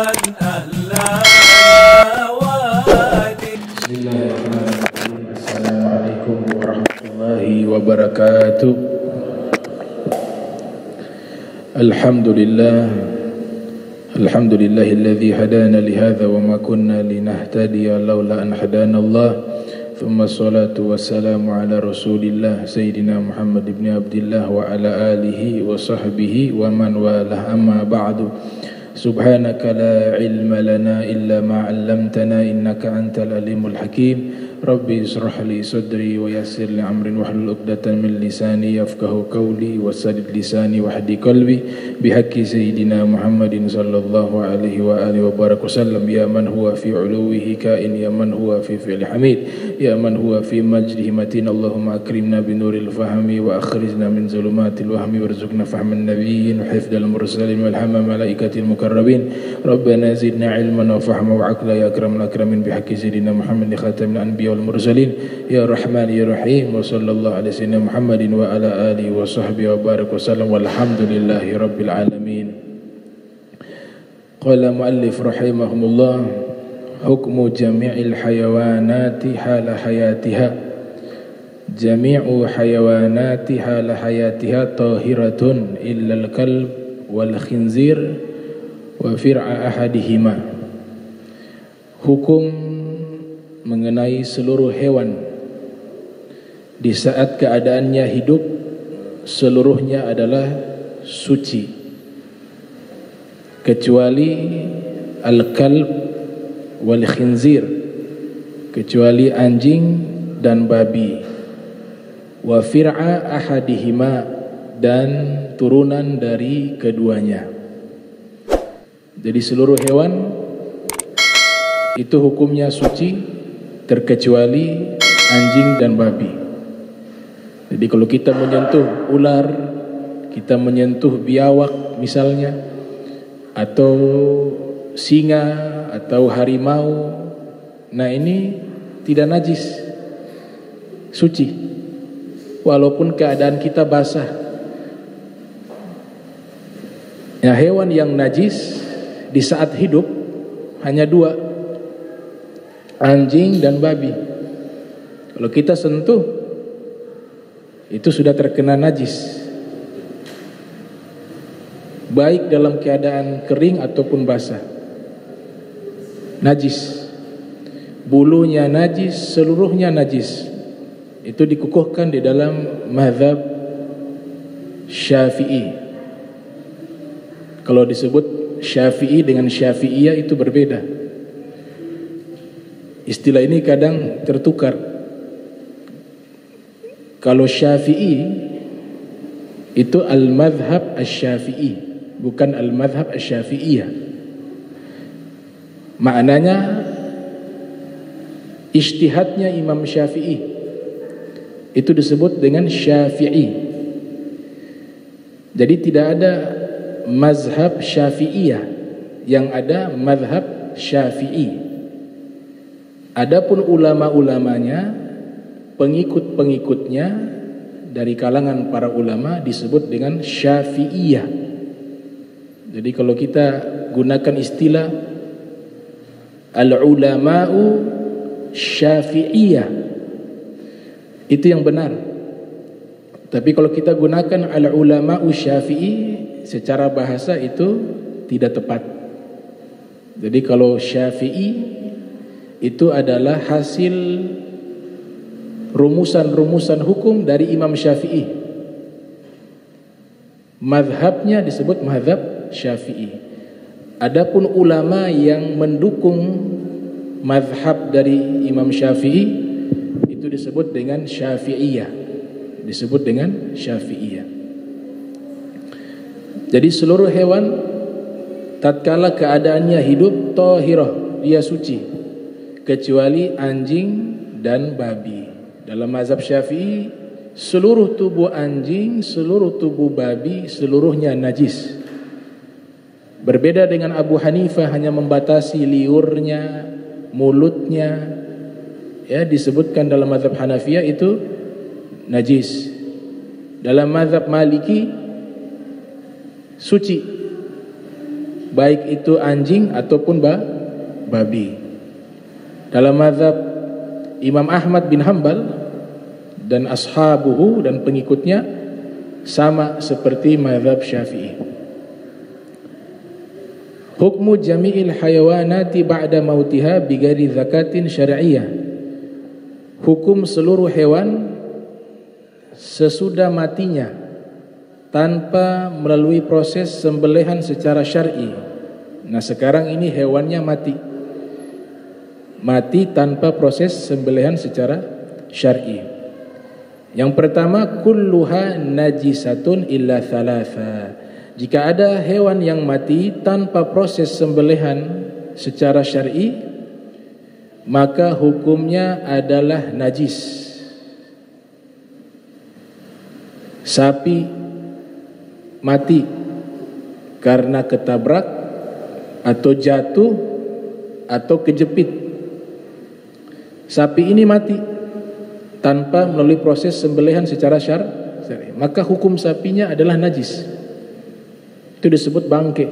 Bismillahirrahmanirrahim. Assalamualaikum warahmatullahi wabarakatuh. Alhamdulillahilladzi hadana lihadza wa ma kunna linahtadiya laula an hadana Allah. Thumma salatu wassalamu ala Rasulillah Sayyidina Muhammad ibn Abdillah wa ala alihi wa sahbihi wa man walah, amma ba'du. Subhanaka la ilma lana illa ma 'allamtana innaka antal alimul hakim. Rabbi israh li sadri wa yassir li amri wahlul 'uqdatam min lisani yafqahu qawli wasadid lisani wahdi qalbi bihaqqi sayyidina Muhammadin sallallahu alaihi wa alihi wa barak wasallam. Ya man huwa fi 'uluwihi kain, ya man huwa fi fi'li hamid, ya man huwa fi majdihi matin. Allahumma akrimna bi nuril fahmi wa akhrijna min zulumatil wahmi warzuqna fahman nabiyyin wa hifdzal mursalin wal hamma malaikatil mukarrabin. Rabbana zidna ilman wa fahma wa aqla ya akramul akramin bihaqqi sayyidina Muhammadin khatamil anbiya wal mursalin ya rahman ya rahim. Wa sallallahu ala sayyidina Muhammadin wa ala alihi wa sahbihi wa barak wa sallam walhamdulillahi rabbil alamin. Qala muallif rahimahumullah, hukmu jami'il hayawanati hala hayatiha. Jami'u hayawanati hala hayatiha tahiratun illa al-kalb wal khinzir wa fir'a ahadihima. Hukum mengenai seluruh hewan di saat keadaannya hidup, seluruhnya adalah suci kecuali al-kalb wal khinzir, kecuali anjing dan babi, wa fir'a ahadihima, dan turunan dari keduanya. Jadi seluruh hewan itu hukumnya suci terkecuali anjing dan babi. Jadi kalau kita menyentuh ular, kita menyentuh biawak misalnya, atau singa atau harimau, nah ini tidak najis, suci, walaupun keadaan kita basah. Nah, hewan yang najis di saat hidup hanya dua, anjing dan babi. Kalau kita sentuh, itu sudah terkena najis, baik dalam keadaan kering ataupun basah. Najis, bulunya najis, seluruhnya najis. Itu dikukuhkan di dalam mazhab Syafi'i. Kalau disebut Syafi'i dengan Syafi'iyah itu berbeda. Istilah ini kadang tertukar. Kalau Syafi'i itu al-madhhab asy-Syafi'i, bukan al-madhhab asy-Syafi'iyah. Maknanya ijtihadnya Imam Syafi'i itu disebut dengan Syafi'i. Jadi tidak ada mazhab Syafi'iyah, yang ada mazhab Syafi'i. Adapun ulama-ulamanya, pengikut-pengikutnya dari kalangan para ulama disebut dengan Syafi'iyah. Jadi kalau kita gunakan istilah al-ulama'u Syafi'iyah, itu yang benar. Tapi kalau kita gunakan al-ulama'u Syafi'i, secara bahasa itu tidak tepat. Jadi kalau Syafi'i itu adalah hasil rumusan-rumusan hukum dari Imam Syafi'i. Mazhabnya disebut mazhab Syafi'i. Adapun ulama yang mendukung mazhab dari Imam Syafi'i itu disebut dengan Syafi'iyah. Disebut dengan Syafi'iyah. Jadi seluruh hewan tatkala keadaannya hidup tahirah, dia suci, kecuali anjing dan babi. Dalam mazhab Syafi'i, seluruh tubuh anjing, seluruh tubuh babi, seluruhnya najis. Berbeda dengan Abu Hanifah, hanya membatasi liurnya, mulutnya. Ya, disebutkan dalam mazhab Hanafiyah itu najis. Dalam mazhab Maliki suci. baik itu anjing ataupun babi. Dalam mazhab Imam Ahmad bin Hanbal dan ashabuhu dan pengikutnya sama seperti mazhab Syafi'i. Hukmu jami'il hayawanati ba'da mautiha bighairi zakatin syar'iyyah. Hukum seluruh hewan sesudah matinya tanpa melalui proses sembelihan secara syar'i. Nah, sekarang ini hewannya mati tanpa proses sembelihan secara syar'i. Yang pertama, kulluha najisatun illa thalatha. Jika ada hewan yang mati tanpa proses sembelihan secara syar'i, maka hukumnya adalah najis. Sapi mati karena ketabrak atau jatuh atau kejepit. Sapi ini mati tanpa melalui proses sembelihan secara syar'i, maka hukum sapinya adalah najis. Itu disebut bangke.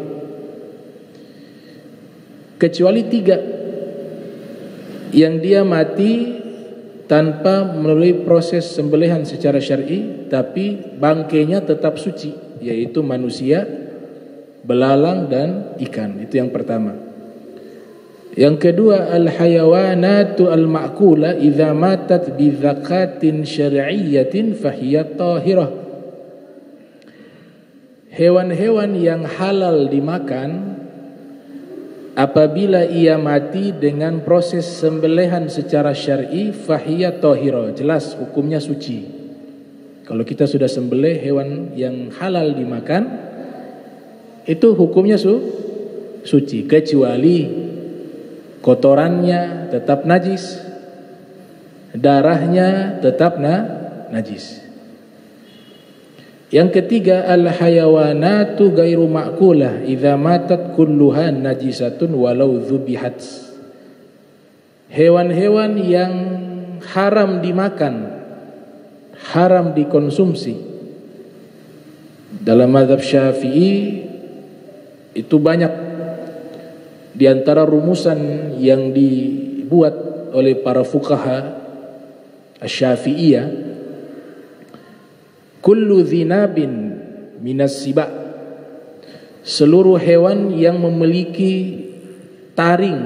Kecuali 3 yang dia mati tanpa melalui proses sembelihan secara syar'i, tapi bangkainya tetap suci, yaitu manusia, belalang dan ikan. Itu yang pertama. Yang kedua, al-hayawanatu al-ma'kula idza matat bi zakatin syar'iyyatin fahiya tahirah. Hewan-hewan yang halal dimakan apabila ia mati dengan proses sembelihan secara syar'i, fahiya tahirah, jelas hukumnya suci. Kalau kita sudah sembelih hewan yang halal dimakan, itu hukumnya suci, kecuali kotorannya tetap najis, darahnya tetap najis. Yang ketiga, al-hayawanatu ghairu ma'kulah idza matat kulluha najisatun walau dzubihat. Hewan-hewan yang haram dimakan, haram dikonsumsi. Dalam mazhab Syafi'i itu banyak. Di antara rumusan yang dibuat oleh para fuqaha Asy-Syafi'iyah, kullu dzinabin minas siba, seluruh hewan yang memiliki taring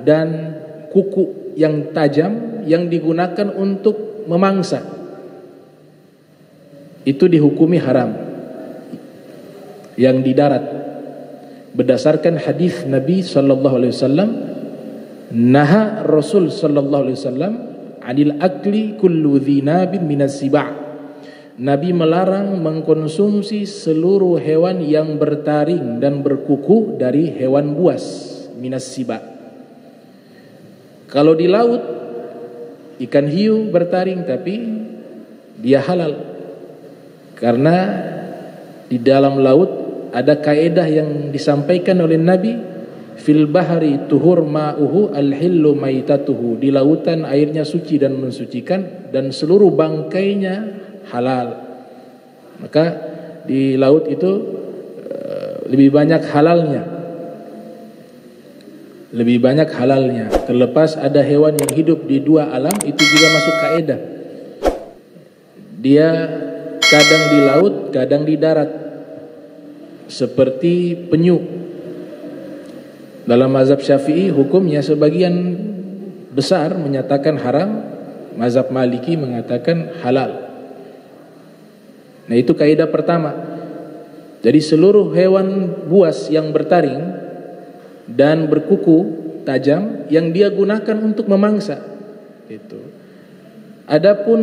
dan kuku yang tajam yang digunakan untuk memangsa, itu dihukumi haram yang di darat. Berdasarkan hadis Nabi sallallahu alaihi wasallam, naha Rasul sallallahu alaihi wasallam anil akli kullu dzinabin minas siba'. Nabi melarang mengkonsumsi seluruh hewan yang bertaring dan berkuku dari hewan buas, minas siba'. Kalau di laut ikan hiu bertaring, tapi dia halal karena di dalam laut ada kaedah yang disampaikan oleh Nabi, fil bahri tuhur ma'uhu al-hillu maitatuhu. Di lautan airnya suci dan mensucikan, dan seluruh bangkainya halal. Maka di laut itu lebih banyak halalnya. Lebih banyak halalnya. Terlepas ada hewan yang hidup di dua alam, itu juga masuk kaedah. Dia kadang di laut, kadang di darat. Seperti penyu. Dalam mazhab Syafi'i hukumnya sebagian besar menyatakan haram, mazhab Maliki mengatakan halal. Nah, itu kaidah pertama. Jadi seluruh hewan buas yang bertaring dan berkuku tajam yang dia gunakan untuk memangsa itu. Adapun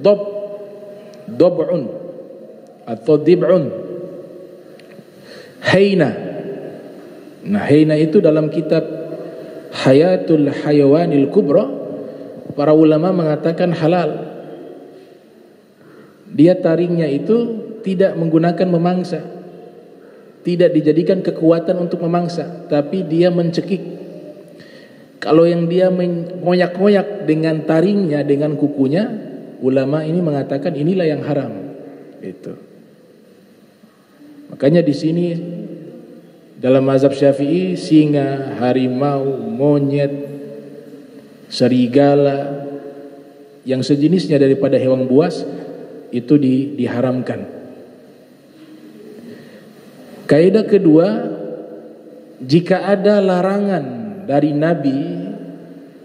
dob'un atau dib'un, haina. Nah, haina itu dalam kitab Hayatul Hayawanil Kubra, para ulama mengatakan halal. Dia taringnya itu tidak menggunakan memangsa, tidak dijadikan kekuatan untuk memangsa, tapi dia mencekik. Kalau yang dia mengoyak-ngoyak dengan taringnya, dengan kukunya, ulama ini mengatakan inilah yang haram. Itu. Makanya di sini Dalam mazhab Syafi'i, singa, harimau, monyet, serigala, yang sejenisnya daripada hewan buas itu diharamkan. Kaidah kedua, jika ada larangan dari Nabi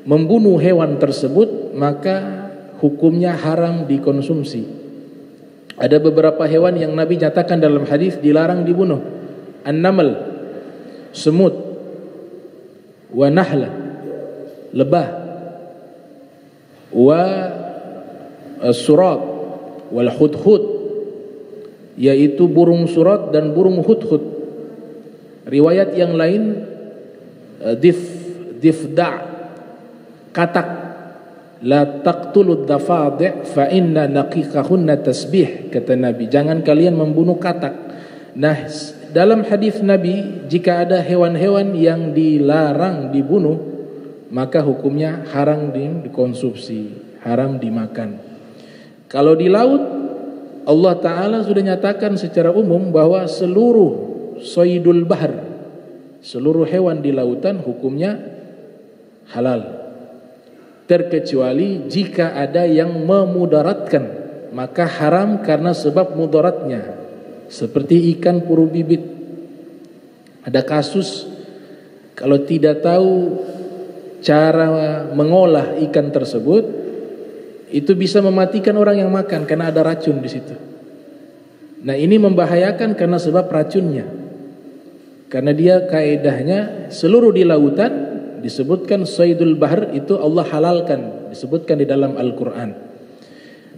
membunuh hewan tersebut, maka hukumnya haram dikonsumsi. Ada beberapa hewan yang Nabi nyatakan dalam hadis dilarang dibunuh. An-naml, semut, wa nahla, lebah, wa surat, wal hudhud, yaitu burung surat dan burung hudhud. Riwayat yang lain difda', katak, la taqtulud dafadi' fa inna naqiqahunna tasbih, kata Nabi, jangan kalian membunuh katak. Nah, dalam hadis Nabi, jika ada hewan-hewan yang dilarang dibunuh, maka hukumnya haram dikonsumsi, haram dimakan. Kalau di laut, Allah Ta'ala sudah nyatakan secara umum bahwa seluruh soidul bahar, seluruh hewan di lautan hukumnya halal, terkecuali jika ada yang memudaratkan, maka haram karena sebab mudaratnya. Seperti ikan puru bibit. Ada kasus, kalau tidak tahu cara mengolah ikan tersebut, itu bisa mematikan orang yang makan karena ada racun di situ. Nah, ini membahayakan karena sebab racunnya. Karena dia kaidahnya seluruh di lautan disebutkan saydul bahr itu Allah halalkan, disebutkan di dalam Al-Qur'an.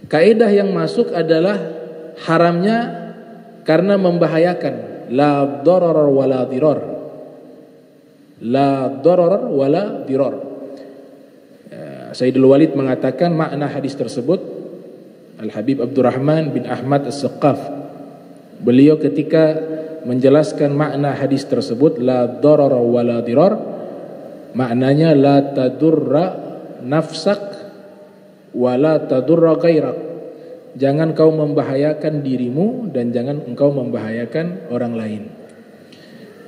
Kaidah yang masuk adalah haramnya karena membahayakan, la darar wala dirar, la darar wala dirar. Sayyidul Walid mengatakan makna hadis tersebut, Al-Habib Abdurrahman bin Ahmad As-Saqqaf, beliau ketika menjelaskan makna hadis tersebut, la darar wala dirar, maknanya la tadurra nafsak wala tadurra ghairak. Jangan kau membahayakan dirimu dan jangan engkau membahayakan orang lain.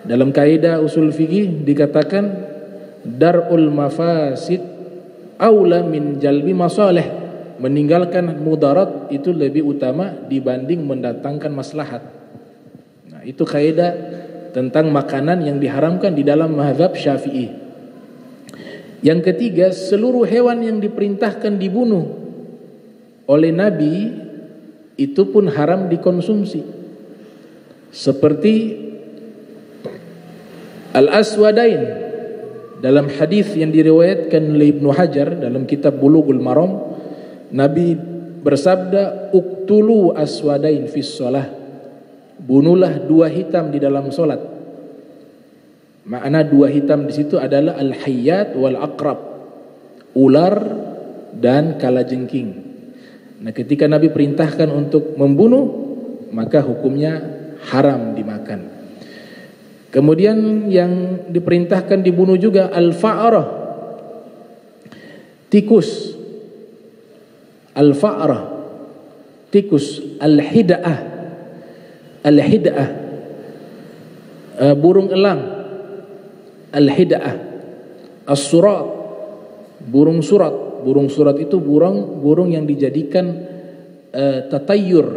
Dalam kaidah usul fikih dikatakan darul mafasid aula min jalbi masalih. Meninggalkan mudarat itu lebih utama dibanding mendatangkan maslahat. Nah, itu kaidah tentang makanan yang diharamkan di dalam mazhab Syafi'i. Yang ketiga, seluruh hewan yang diperintahkan dibunuh oleh Nabi itu pun haram dikonsumsi. Seperti al-aswadain dalam hadis yang diriwayatkan oleh Ibnu Hajar dalam kitab Bulughul Maram, Nabi bersabda, uktulu aswadain fis shalah, bunuhlah dua hitam di dalam solat. Makna dua hitam di situ adalah al-hayyat wal aqrab, ular dan kalajengking. Nah, ketika Nabi perintahkan untuk membunuh, maka hukumnya haram dimakan. Kemudian yang diperintahkan dibunuh juga al-fa'rah, tikus, al-fa'rah, tikus, al-hida'ah, al-hida'ah, burung elang, al-hida'ah, as-surat, burung surat. Burung surat itu burung yang dijadikan tatayur,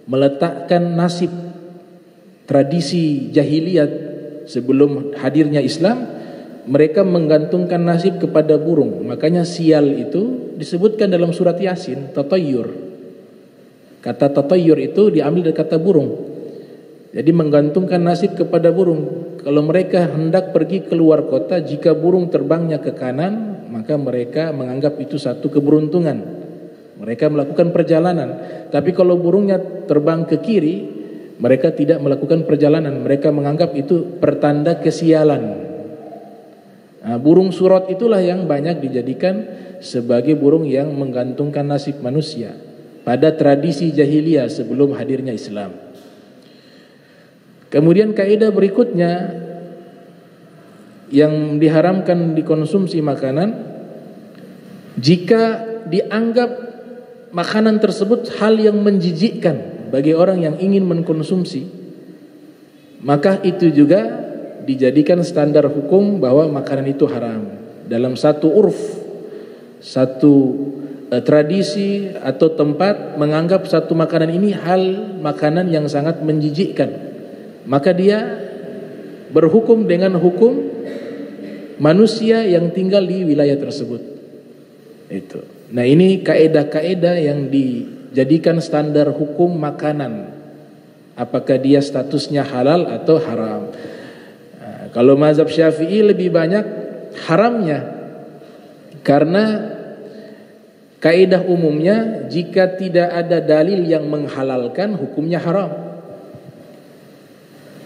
meletakkan nasib. Tradisi jahiliyah sebelum hadirnya Islam, mereka menggantungkan nasib kepada burung. Makanya sial itu disebutkan dalam surat Yasin, tatayur. Kata tatayur itu diambil dari kata burung. Jadi menggantungkan nasib kepada burung. Kalau mereka hendak pergi keluar kota, jika burung terbangnya ke kanan, maka mereka menganggap itu satu keberuntungan. Mereka melakukan perjalanan. Tapi kalau burungnya terbang ke kiri, mereka tidak melakukan perjalanan. Mereka menganggap itu pertanda kesialan. Nah, burung surat itulah yang banyak dijadikan sebagai burung yang menggantungkan nasib manusia pada tradisi jahiliyah sebelum hadirnya Islam. Kemudian kaidah berikutnya yang diharamkan dikonsumsi makanan, jika dianggap makanan tersebut hal yang menjijikkan bagi orang yang ingin mengkonsumsi, maka itu juga dijadikan standar hukum bahwa makanan itu haram. Dalam satu urf, satu tradisi atau tempat menganggap satu makanan ini hal makanan yang sangat menjijikkan, maka dia berhukum dengan hukum manusia yang tinggal di wilayah tersebut. Itu. Nah, ini kaedah-kaedah yang dijadikan standar hukum makanan. Apakah dia statusnya halal atau haram? Nah, kalau mazhab Syafi'i lebih banyak haramnya, karena kaedah umumnya jika tidak ada dalil yang menghalalkan, hukumnya haram.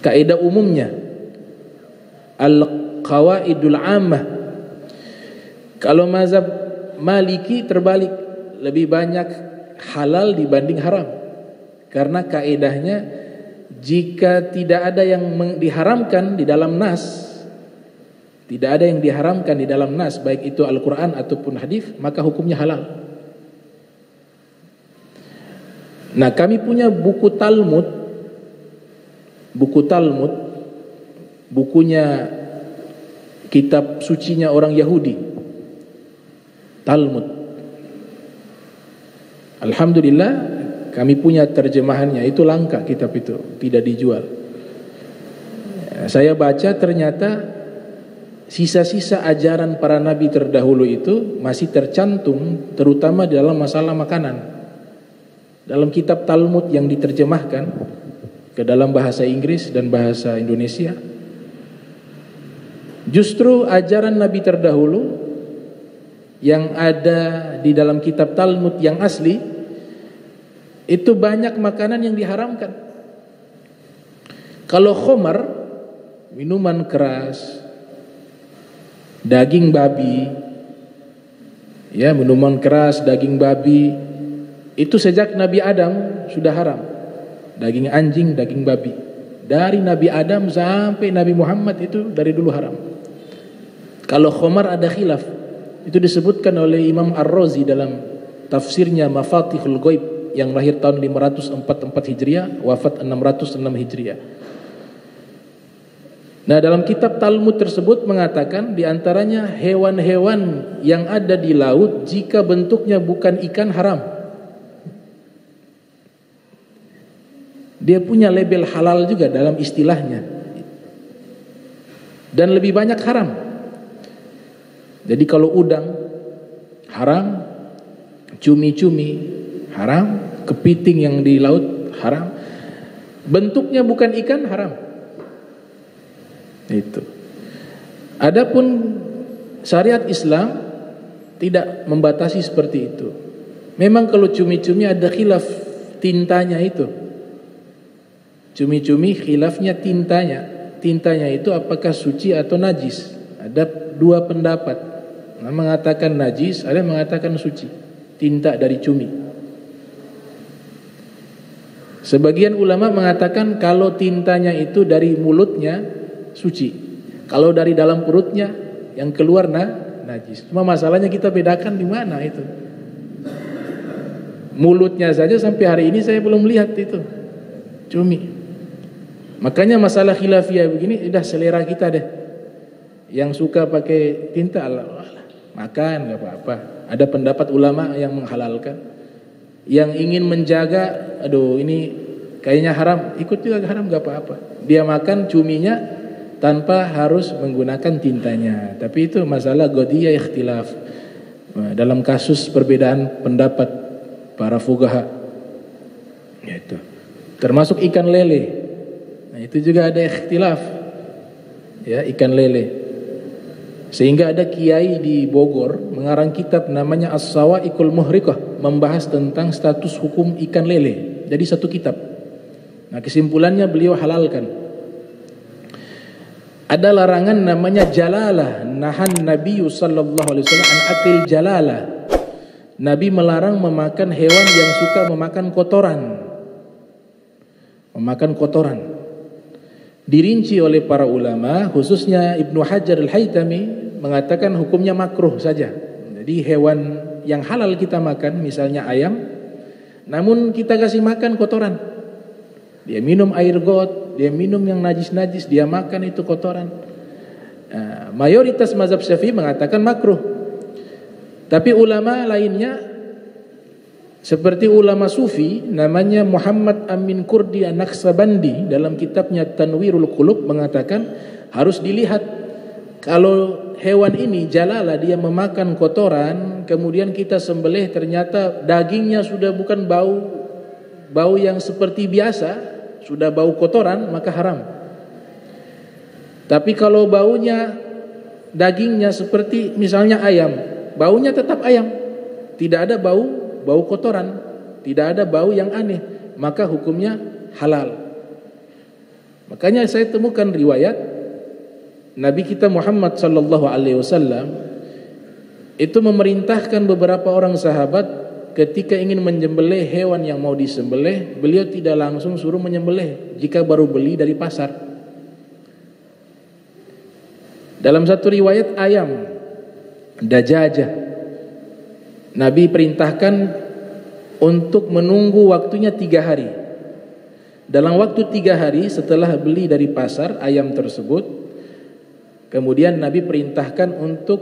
Kaedah umumnya al-qawaidul ammah. Kalau mazhab Maliki terbalik, lebih banyak halal dibanding haram. Karena kaedahnya jika tidak ada yang diharamkan di dalam nas, tidak ada yang diharamkan di dalam nas, baik itu Al-Quran ataupun hadis, maka hukumnya halal. Nah, kami punya buku Talmud, bukunya kitab sucinya orang Yahudi, Talmud. Alhamdulillah kami punya terjemahannya, itu langka kitab itu, tidak dijual. Saya baca ternyata sisa-sisa ajaran para nabi terdahulu itu masih tercantum, terutama dalam masalah makanan. Dalam kitab Talmud yang diterjemahkan ke dalam bahasa Inggris dan bahasa Indonesia, justru ajaran nabi terdahulu yang ada di dalam kitab Talmud yang asli itu banyak makanan yang diharamkan. Kalau khamar, minuman keras, daging babi, ya, minuman keras, daging babi, itu sejak Nabi Adam sudah haram. Daging anjing, daging babi, dari Nabi Adam sampai Nabi Muhammad itu dari dulu haram. Kalau khamar ada khilaf, itu disebutkan oleh Imam Ar-Razi dalam tafsirnya Mafatihul Ghaib yang lahir tahun 544 Hijriah, wafat 606 Hijriah. Nah, dalam kitab Talmud tersebut mengatakan diantaranya hewan-hewan yang ada di laut jika bentuknya bukan ikan haram. Dia punya label halal juga dalam istilahnya, dan lebih banyak haram. Jadi kalau udang haram, cumi-cumi haram, kepiting yang di laut haram, bentuknya bukan ikan haram. Itu. Adapun syariat Islam tidak membatasi seperti itu. Memang kalau cumi-cumi ada khilaf tintanya itu. Cumi-cumi khilafnya tintanya. Tintanya itu apakah suci atau najis? Ada dua pendapat. Ada mengatakan najis, ada mengatakan suci. Tinta dari cumi. Sebagian ulama mengatakan kalau tintanya itu dari mulutnya suci, kalau dari dalam perutnya yang keluar najis. Cuma masalahnya kita bedakan di mana itu. Mulutnya saja sampai hari ini saya belum lihat itu cumi. Makanya masalah khilafiyah begini udah selera kita deh. Yang suka pakai tinta Allah makan nggak apa-apa. Ada pendapat ulama yang menghalalkan. Yang ingin menjaga, aduh ini kayaknya haram, ikut juga haram nggak apa-apa. Dia makan cuminya tanpa harus menggunakan tintanya. Tapi itu masalah qadiyah ikhtilaf. Dalam kasus perbedaan pendapat para fuqaha. Itu. Termasuk ikan lele. Nah, itu juga ada ikhtilaf. Ya, ikan lele. Sehingga ada kiai di Bogor mengarang kitab namanya As-Sawa'iqul Muhriqah, membahas tentang status hukum ikan lele. Jadi satu kitab. Nah, kesimpulannya beliau halalkan. Ada larangan namanya jalalah, nahan Nabi sallallahu alaihi wasallam an akil jalalah. Nabi melarang memakan hewan yang suka memakan kotoran. Memakan kotoran. Dirinci oleh para ulama, khususnya Ibnu Hajar Al-Haytami mengatakan hukumnya makruh saja. Jadi hewan yang halal kita makan, misalnya ayam, namun kita kasih makan kotoran. Dia minum air got, dia minum yang najis-najis, dia makan itu kotoran. Mayoritas mazhab Syafi'i mengatakan makruh. Tapi ulama lainnya seperti ulama sufi namanya Muhammad Amin Kurdi An-Naqsabandi dalam kitabnya Tanwirul Qulub mengatakan harus dilihat kalau hewan ini jalalah dia memakan kotoran, kemudian kita sembelih ternyata dagingnya sudah bukan bau yang seperti biasa, sudah bau kotoran, maka haram. Tapi kalau baunya dagingnya seperti misalnya ayam, baunya tetap ayam, tidak ada bau kotoran, tidak ada bau yang aneh, maka hukumnya halal. Makanya saya temukan riwayat Nabi kita Muhammad sallallahu alaihi wasallam itu memerintahkan beberapa orang sahabat ketika ingin menyembelih hewan yang mau disembelih, beliau tidak langsung suruh menyembelih jika baru beli dari pasar. Dalam satu riwayat ayam dajajah, Nabi perintahkan untuk menunggu waktunya 3 hari. Dalam waktu 3 hari setelah beli dari pasar ayam tersebut, kemudian Nabi perintahkan untuk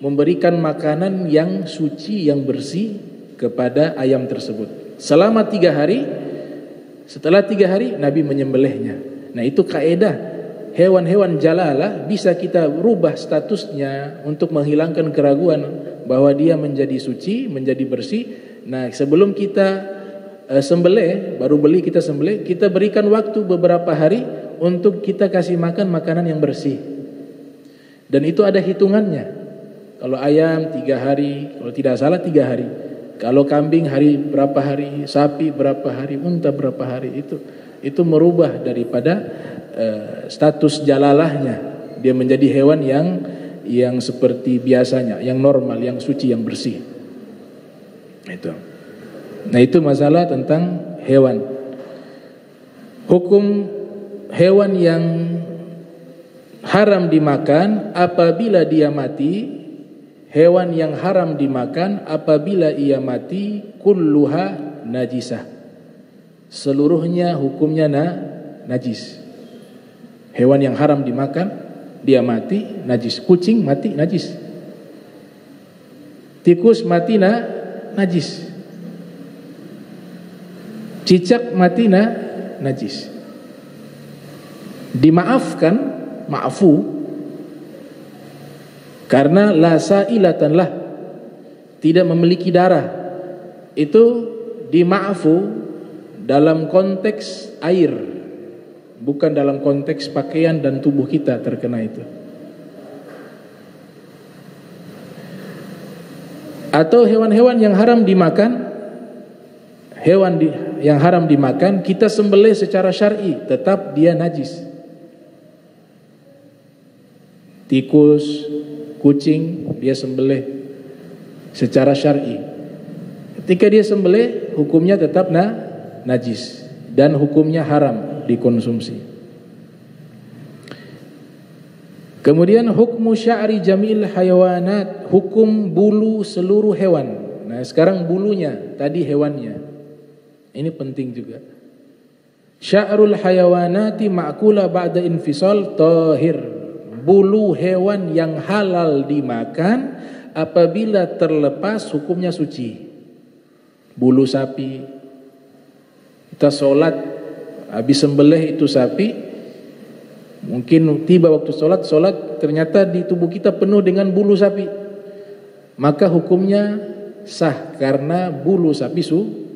memberikan makanan yang suci, yang bersih kepada ayam tersebut. Selama 3 hari, setelah 3 hari Nabi menyembelihnya. Nah itu kaedah. Hewan-hewan jalalah bisa kita rubah statusnya untuk menghilangkan keraguan bahwa dia menjadi suci, menjadi bersih. Nah sebelum kita sembelih, baru beli kita sembelih, kita berikan waktu beberapa hari untuk kita kasih makan makanan yang bersih. Dan itu ada hitungannya. Kalau ayam 3 hari, kalau tidak salah 3 hari. Kalau kambing hari berapa hari, sapi berapa hari, unta berapa hari, itu merubah daripada status jalalahnya. Dia menjadi hewan yang seperti biasanya, yang normal, yang suci, yang bersih. Itu. Nah itu masalah tentang hewan. Hukum hewan yang haram dimakan apabila dia mati. Hewan yang haram dimakan apabila ia mati kulluha najisah. Seluruhnya hukumnya najis. Hewan yang haram dimakan, dia mati najis. Kucing mati najis. Tikus mati najis. Cicak mati najis. Dimaafkan, ma'fu, karena la sailatan lah, tidak memiliki darah. Itu dima'fu dalam konteks air, bukan dalam konteks pakaian dan tubuh kita terkena itu. Atau hewan-hewan yang haram dimakan, yang haram dimakan kita sembelih secara syar'i, tetap dia najis. Tikus, kucing dia sembelih secara syar'i. Ketika dia sembelih hukumnya tetap najis dan hukumnya haram dikonsumsi. Kemudian hukmu sya'ri jamil hayawanat, hukum bulu seluruh hewan. Nah sekarang bulunya, tadi hewannya. Ini penting juga. Sya'rul hayawanati ma'kula ba'da infisal tahir. Bulu hewan yang halal dimakan apabila terlepas hukumnya suci. Bulu sapi, kita sholat habis sembelih itu sapi, mungkin tiba waktu sholat ternyata di tubuh kita penuh dengan bulu sapi, maka hukumnya sah karena bulu sapi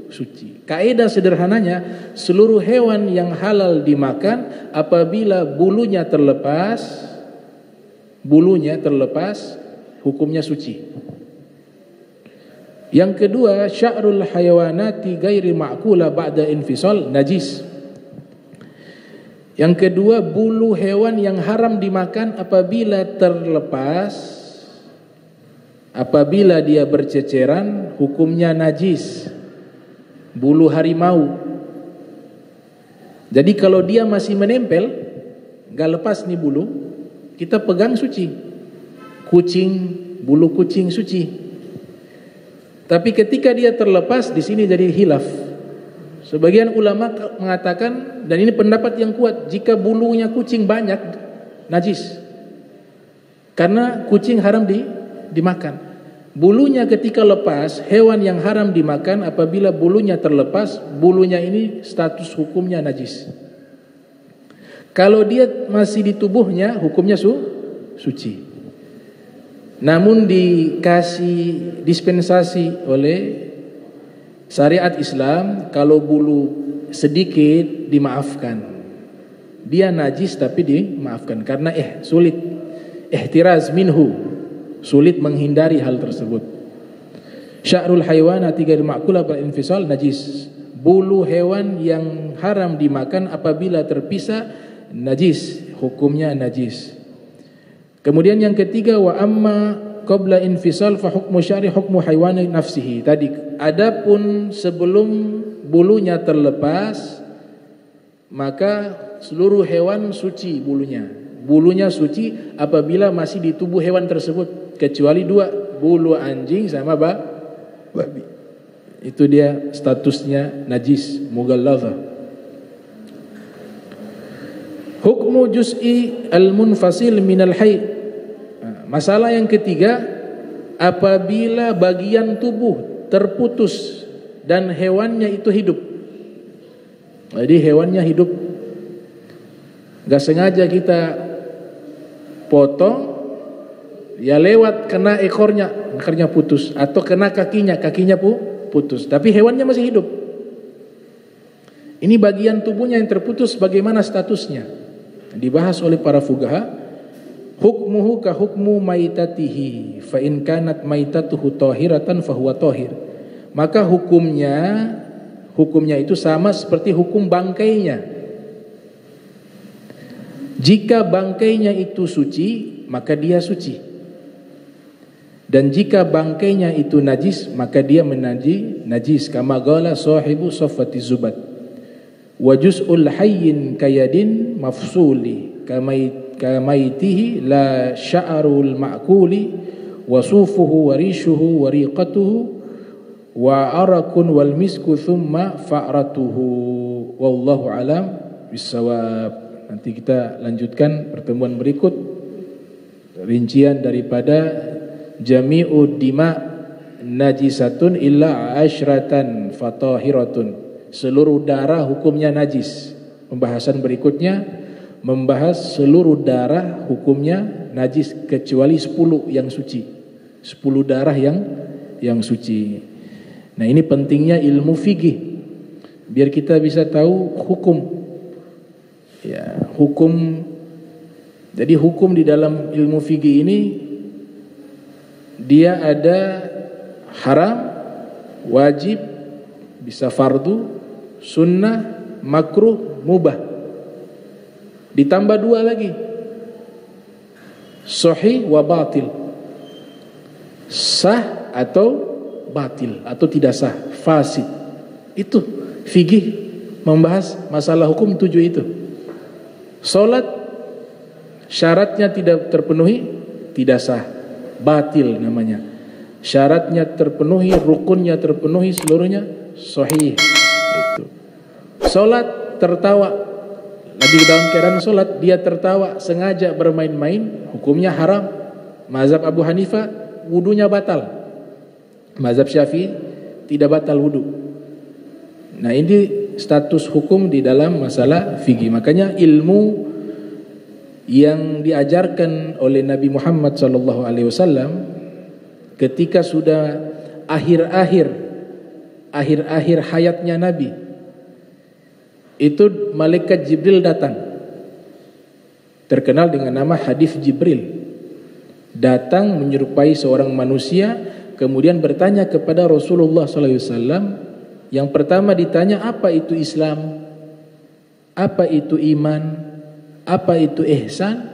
suci. Kaidah sederhananya, seluruh hewan yang halal dimakan apabila bulunya terlepas hukumnya suci. Yang kedua, sya'rul hayawanati ghairi ma'kula ba'da infisal najis. Yang kedua, bulu hewan yang haram dimakan apabila terlepas, apabila dia berceceran, hukumnya najis. Bulu harimau. Jadi kalau dia masih menempel, gak lepas nih bulu, kita pegang suci. Kucing, bulu kucing suci. Tapi ketika dia terlepas, di sini jadi hilaf. Sebagian ulama mengatakan, dan ini pendapat yang kuat, jika bulunya kucing banyak, najis. Karena kucing haram dimakan. Bulunya ketika lepas, hewan yang haram dimakan, apabila bulunya terlepas, bulunya ini status hukumnya najis. Kalau dia masih di tubuhnya, hukumnya suci. Namun dikasih dispensasi oleh syariat Islam, kalau bulu sedikit dimaafkan. Dia najis tapi dimaafkan karena sulit ihtiraz minhu, sulit menghindari hal tersebut. Sya'rul haywanati ghairu ma'kulah bil infisal najis. Bulu hewan yang haram dimakan apabila terpisah najis, hukumnya najis. Kemudian yang ketiga, wa amma qabla infisal fa hukmu syari hukmu haywani nafsihi. Tadi adapun sebelum bulunya terlepas, maka seluruh hewan suci bulunya. Bulunya suci apabila masih di tubuh hewan tersebut, kecuali dua, bulu anjing sama babi. Itu dia statusnya najis mughalladha. Hukmu juz'i al-munfasil minal hayy. Masalah yang ketiga, apabila bagian tubuh terputus dan hewannya itu hidup. Jadi hewannya hidup, gak sengaja kita potong, ya lewat kena ekornya putus, atau kena kakinya putus, tapi hewannya masih hidup. Ini bagian tubuhnya yang terputus, bagaimana statusnya? Dibahas oleh para fuqaha. Hukmuhu ka hukmu maitatihi, fa in kanat maitatuhu tahiratan fa huwa tahir. Maka hukumnya itu sama seperti hukum bangkainya. Jika bangkainya itu suci, maka dia suci. Dan jika bangkainya itu najis, maka dia najis. Kama qala sahibu saffati zubat. Wa juz'ul hayyin kayadin mafsuli kamaitihi la sya'rul ma'kuli wa sufuhu wa rishuhu wa riqatuhu wa arakun wal misku thumma fa'ratuhu. Wallahu alam bisawab. Nanti kita lanjutkan pertemuan berikut rincian daripada jami'ud dima najisatun illa asyratan fatahiratun. Seluruh darah hukumnya najis. Pembahasan berikutnya membahas seluruh darah hukumnya najis kecuali 10 yang suci. 10 darah yang suci. Nah, ini pentingnya ilmu fikih. Biar kita bisa tahu hukum. Ya, hukum. Jadi hukum di dalam ilmu fikih ini dia ada haram, wajib, bisa fardu, sunnah, makruh, mubah. Ditambah 2 lagi, sahih wa batil, sah atau batil atau tidak sah, fasid. Itu fikih membahas masalah hukum 7 itu. Salat syaratnya tidak terpenuhi, tidak sah, batil namanya. Syaratnya terpenuhi, rukunnya terpenuhi seluruhnya, sahih. Itu. Salat tertawa, lagi dalam keadaan salat dia tertawa sengaja bermain-main, hukumnya haram. Mazhab Abu Hanifah wudunya batal. Mazhab Syafi'i tidak batal wudu. Nah, ini status hukum di dalam masalah fikih. Makanya ilmu yang diajarkan oleh Nabi Muhammad SAW ketika sudah akhir-akhir hayatnya Nabi, itu malaikat Jibril datang, terkenal dengan nama hadis Jibril. Datang menyerupai seorang manusia, kemudian bertanya kepada Rasulullah SAW. Yang pertama ditanya, apa itu Islam, apa itu iman, apa itu ihsan.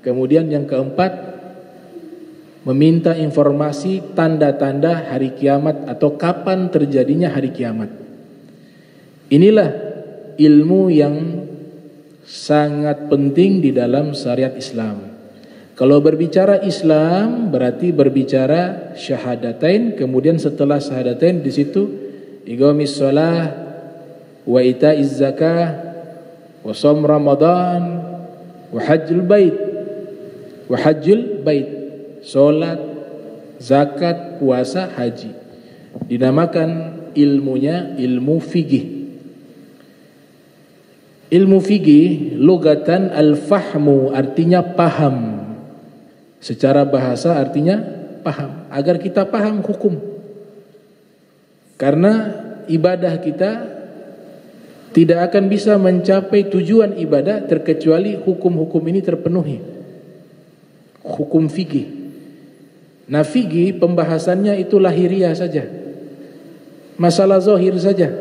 Kemudian yang keempat, meminta informasi tanda-tanda hari kiamat atau kapan terjadinya hari kiamat. Inilah ilmu yang sangat penting di dalam syariat Islam. Kalau berbicara Islam berarti berbicara syahadatain, kemudian setelah syahadatain di situ iqamis shalah wa ita'iz zakah, wa shaum Ramadan, wa hajjul bait. Salat, zakat, puasa, haji. Dinamakan ilmunya ilmu fikih. Ilmu fikih lugatan al-fahmu, artinya paham. Secara bahasa artinya paham, agar kita paham hukum. Karena ibadah kita tidak akan bisa mencapai tujuan ibadah terkecuali hukum-hukum ini terpenuhi. Hukum fikih. Nah, fikih pembahasannya itu lahiriah saja. Masalah zahir saja.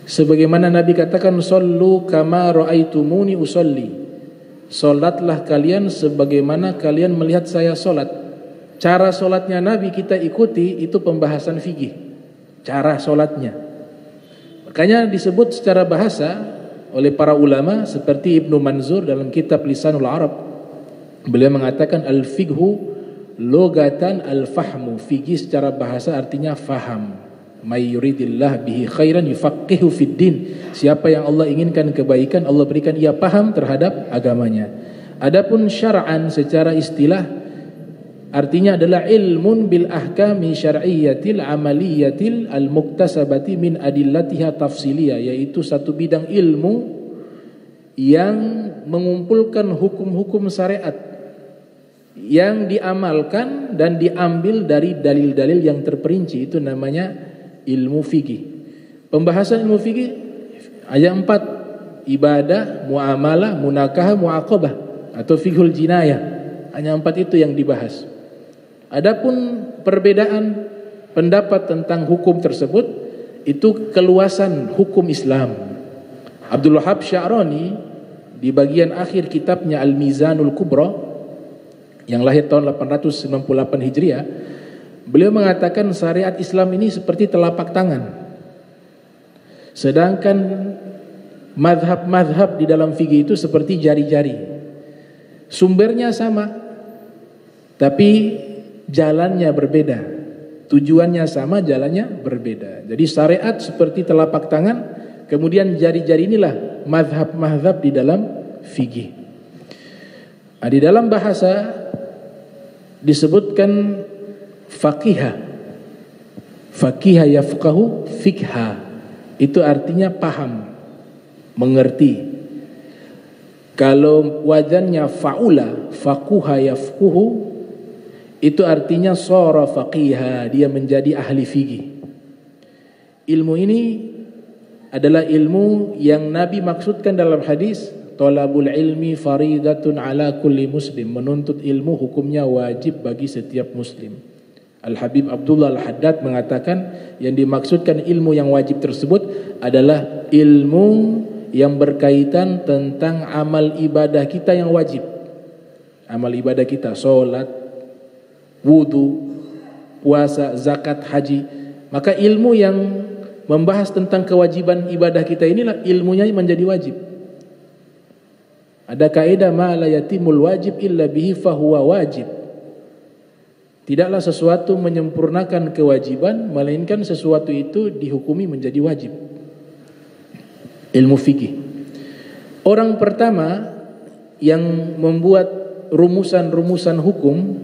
Sebagaimana Nabi katakan, "Shallu kama ra'aitumuni usolli." Salatlah kalian sebagaimana kalian melihat saya salat. Cara salatnya Nabi kita ikuti, itu pembahasan fikih. Cara salatnya. Makanya disebut secara bahasa oleh para ulama seperti Ibnu Manzur dalam kitab Lisanul Arab. Beliau mengatakan al-fiqhu lugatan al-fahmu. Fikih secara bahasa artinya faham. May yuridillah bihi khairan yufaqihu fid din. Siapa yang Allah inginkan kebaikan, Allah berikan ia paham terhadap agamanya. Adapun syar'an secara istilah artinya adalah ilmun bil ahkami syar'iyyatil amaliyatil al-muktasabati min adillatiha tafsiliyah, yaitu satu bidang ilmu yang mengumpulkan hukum-hukum syariat yang diamalkan dan diambil dari dalil-dalil yang terperinci. Itu namanya ilmu fikih. Pembahasan ilmu fikih ayat 4, ibadah, muamalah, munakahah, muaqabah atau fiqhul jinayah. Hanya 4 itu yang dibahas. Adapun perbedaan pendapat tentang hukum tersebut itu keluasan hukum Islam. Abdul Wahhab Sya'rani di bagian akhir kitabnya Al-Mizanul Kubra yang lahir tahun 898 Hijriah, beliau mengatakan syariat Islam ini seperti telapak tangan. Sedangkan madhab-madhab di dalam fikih itu seperti jari-jari. Sumbernya sama, tapi jalannya berbeda. Tujuannya sama, jalannya berbeda. Jadi syariat seperti telapak tangan, kemudian jari-jari inilah madhab-madhab di dalam fikih. Nah, di dalam bahasa disebutkan faqihah. Faqihah yafqahu fikha. Itu artinya paham, mengerti. Kalau wazannya faula, faquha yafquhu, itu artinya shara faqiha, dia menjadi ahli fikih. Ilmu ini adalah ilmu yang Nabi maksudkan dalam hadis, talabul ilmi faridatun ala kulli muslim. Menuntut ilmu hukumnya wajib bagi setiap muslim. Al-Habib Abdullah Al-Haddad mengatakan yang dimaksudkan ilmu yang wajib tersebut adalah ilmu yang berkaitan tentang amal ibadah kita yang wajib. Amal ibadah kita, sholat, wudu, puasa, zakat, haji. Maka ilmu yang membahas tentang kewajiban ibadah kita inilah ilmunya menjadi wajib. Ada kaidah ma la yatimul wajib illa bihi fahuwa wajib. Tidaklah sesuatu menyempurnakan kewajiban melainkan sesuatu itu dihukumi menjadi wajib. Ilmu fikih. Orang pertama yang membuat rumusan-rumusan hukum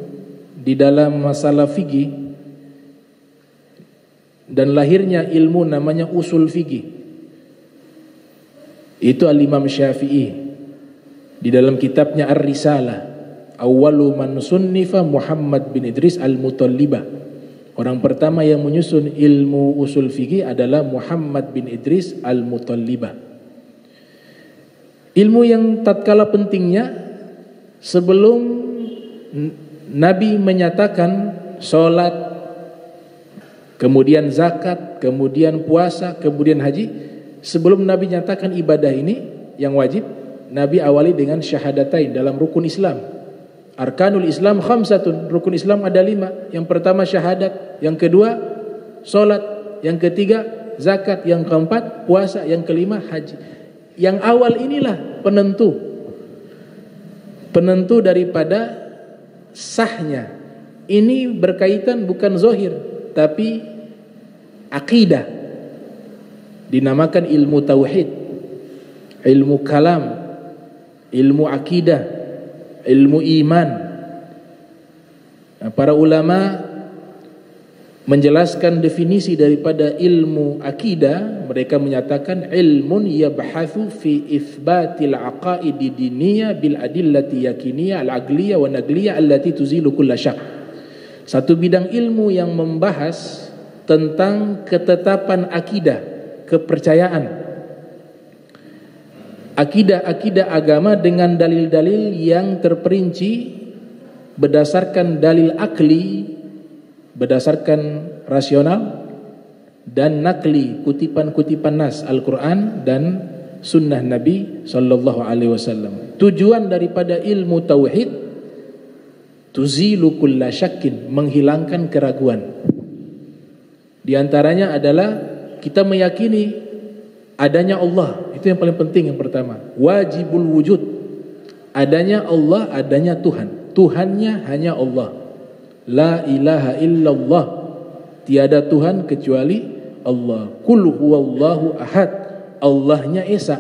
di dalam masalah fikih dan lahirnya ilmu namanya usul fikih, itu Al-Imam Syafi'i di dalam kitabnya Ar-Risalah. Awwalu man sunnifa Muhammad bin Idris Al-Mutallibah. Orang pertama yang menyusun ilmu usul fikih adalah Muhammad bin Idris Al-Mutallibah. Ilmu yang tatkala pentingnya sebelum Nabi menyatakan sholat, kemudian zakat, kemudian puasa, kemudian haji. Sebelum Nabi nyatakan ibadah ini yang wajib, Nabi awali dengan syahadatain dalam rukun Islam. Arkanul Islam khamsatun, rukun Islam ada 5. Yang pertama syahadat, yang kedua sholat, yang ketiga zakat, yang keempat puasa, yang kelima haji. Yang awal inilah penentu daripada sahnya. Ini berkaitan bukan zahir tapi akidah. dinamakan ilmu tauhid, ilmu kalam, ilmu akidah, ilmu iman. Nah, para ulama menjelaskan definisi daripada ilmu akidah. Mereka menyatakan ilmun yabhathu fi itsbatil aqaidi diniyah bil adillati yakiniyah al aqliyah wa nagliyah allati tuzilu kulla syak. Satu bidang ilmu yang membahas tentang ketetapan akidah, kepercayaan, akidah agama dengan dalil-dalil yang terperinci berdasarkan dalil akli, berdasarkan rasional, dan nakli, kutipan-kutipan nas Al-Quran dan sunnah Nabi sallallahu alaihi wasallam. Tujuan daripada ilmu tauhid tuzilu kulla syakkin, menghilangkan keraguan. Di antaranya adalah kita meyakini adanya Allah. Itu yang paling penting, yang pertama. Wajibul wujud. Adanya Allah, adanya Tuhan. Tuhannya hanya Allah. La ilaha illallah. Tiada Tuhan kecuali Allah. Qul huwallahu ahad. Allahnya esa.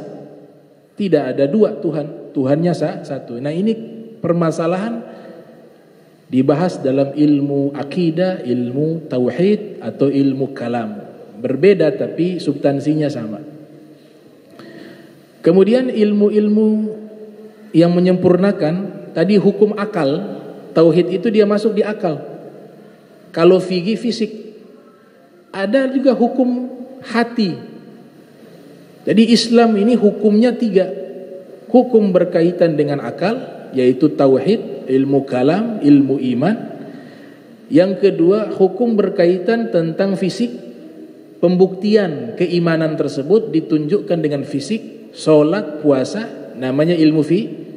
Tidak ada dua Tuhan. Tuhannya satu. Nah, ini permasalahan dibahas dalam ilmu akidah, ilmu tauhid atau ilmu kalam. Berbeda tapi substansinya sama. Kemudian ilmu-ilmu yang menyempurnakan, tadi hukum akal, tauhid itu dia masuk di akal. Kalau fikih fisik, ada juga hukum hati. Jadi Islam ini hukumnya 3. Hukum berkaitan dengan akal, yaitu tauhid, ilmu kalam, ilmu iman. Yang kedua, hukum berkaitan tentang fisik. Pembuktian keimanan tersebut ditunjukkan dengan fisik, sholat, puasa, namanya ilmu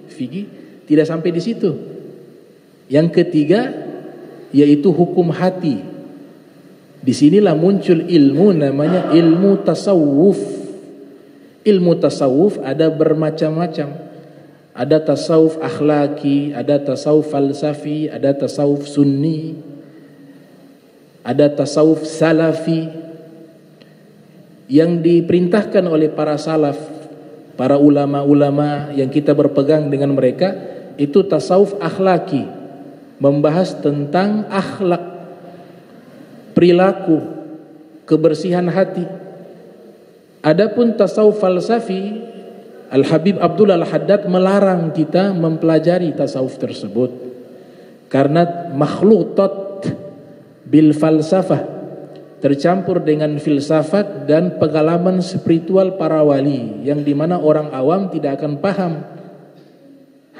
fikih. Tidak sampai di situ. Yang ketiga, yaitu hukum hati. Disinilah muncul ilmu namanya ilmu tasawuf. Ilmu tasawuf ada bermacam-macam. Ada tasawuf akhlaki, ada tasawuf falsafi, ada tasawuf sunni, ada tasawuf salafi. Yang diperintahkan oleh para salaf, para ulama-ulama yang kita berpegang dengan mereka, itu tasawuf akhlaki, membahas tentang akhlak, perilaku, kebersihan hati. Adapun tasawuf falsafi, Al-Habib Abdul Al-Haddad melarang kita mempelajari tasawuf tersebut karena makhlutat bil falsafah, tercampur dengan filsafat dan pengalaman spiritual para wali, yang dimana orang awam tidak akan paham.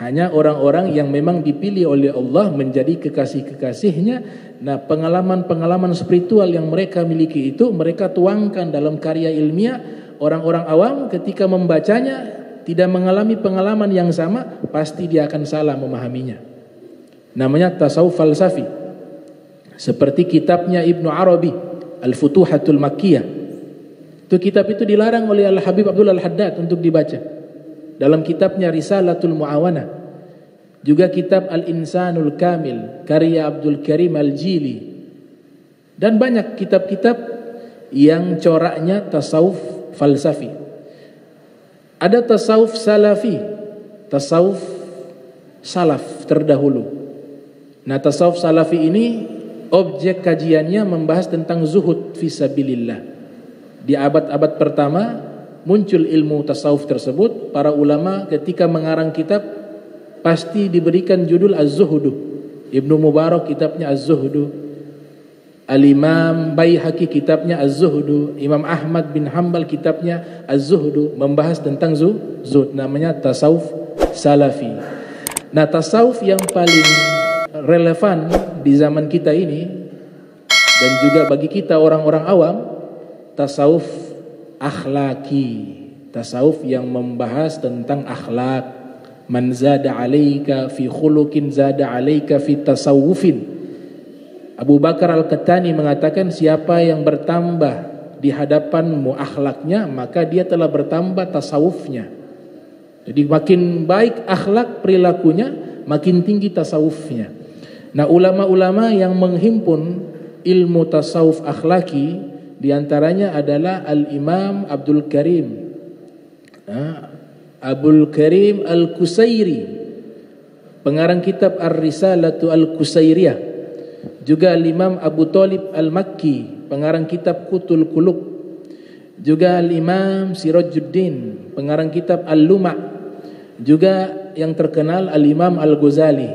Hanya orang-orang yang memang dipilih oleh Allah menjadi kekasih-kekasihnya. Nah, pengalaman-pengalaman spiritual yang mereka miliki itu mereka tuangkan dalam karya ilmiah. Orang-orang awam ketika membacanya tidak mengalami pengalaman yang sama, pasti dia akan salah memahaminya. Namanya tasawuf falsafi. Seperti kitabnya Ibnu Arabi, Al-Futuhatul Makkiyah. Itu kitab itu dilarang oleh Al-Habib Abdul Al-Haddad untuk dibaca. Dalam kitabnya Risalatul Mu'awanah. Juga kitab Al-Insanul Kamil, karya Abdul Karim Al-Jili. Dan banyak kitab-kitab yang coraknya tasawuf falsafi. Ada tasawuf salafi, tasawuf salaf terdahulu. Nah, tasawuf salafi ini objek kajiannya membahas tentang zuhud fisabilillah. Di abad-abad pertama muncul ilmu tasawuf tersebut. Para ulama ketika mengarang kitab pasti diberikan judul Az-Zuhudu. Ibnu Mubarak kitabnya Az-Zuhudu. Al-Imam Baihaqi kitabnya Az-Zuhdu, Imam Ahmad bin Hanbal kitabnya Az-Zuhdu, membahas tentang zuhud, namanya tasawuf salafi. Nah, tasawuf yang paling relevan di zaman kita ini dan juga bagi kita orang-orang awam, tasawuf akhlaki, tasawuf yang membahas tentang akhlak. Man zada 'alaika fi khuluqin zada 'alaika fi tasawufin. Abu Bakar Al-Qahtani mengatakan, siapa yang bertambah di hadapanmu akhlaknya, maka dia telah bertambah tasawufnya. Jadi makin baik akhlak perilakunya, makin tinggi tasawufnya. Nah, ulama-ulama yang menghimpun ilmu tasawuf akhlaki Di antaranya adalah Al-Imam Abdul Karim Al-Qusairi, pengarang kitab Ar-Risalatu Al-Qusairiyah. Juga Al-Imam Abu Talib Al-Makki, pengarang kitab Qutul Qulub. Juga Al-Imam Sirajuddin, pengarang kitab Al-Luma'. Juga yang terkenal Al-Imam Al-Ghazali,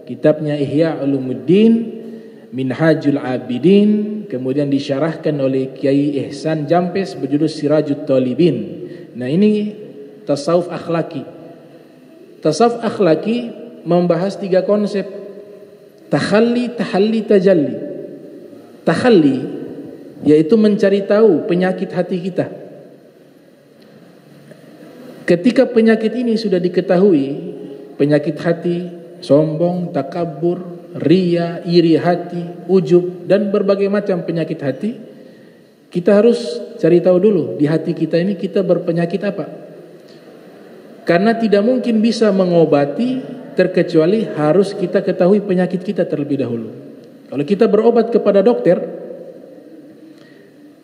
kitabnya Ihya Ulumuddin, Minhajul Abidin, kemudian disyarahkan oleh Kiai Ihsan Jampes berjudul Sirajut Talibin. Nah, ini tasawuf akhlaki. Tasawuf akhlaki membahas 3 konsep: takhalli, tahalli, tajalli. Takhalli yaitu mencari tahu penyakit hati kita. Ketika penyakit ini sudah diketahui, penyakit hati, sombong, takabur, ria, iri hati, ujub, dan berbagai macam penyakit hati, kita harus cari tahu dulu di hati kita ini kita berpenyakit apa. Karena tidak mungkin bisa mengobati terkecuali harus kita ketahui penyakit kita terlebih dahulu. Kalau kita berobat kepada dokter,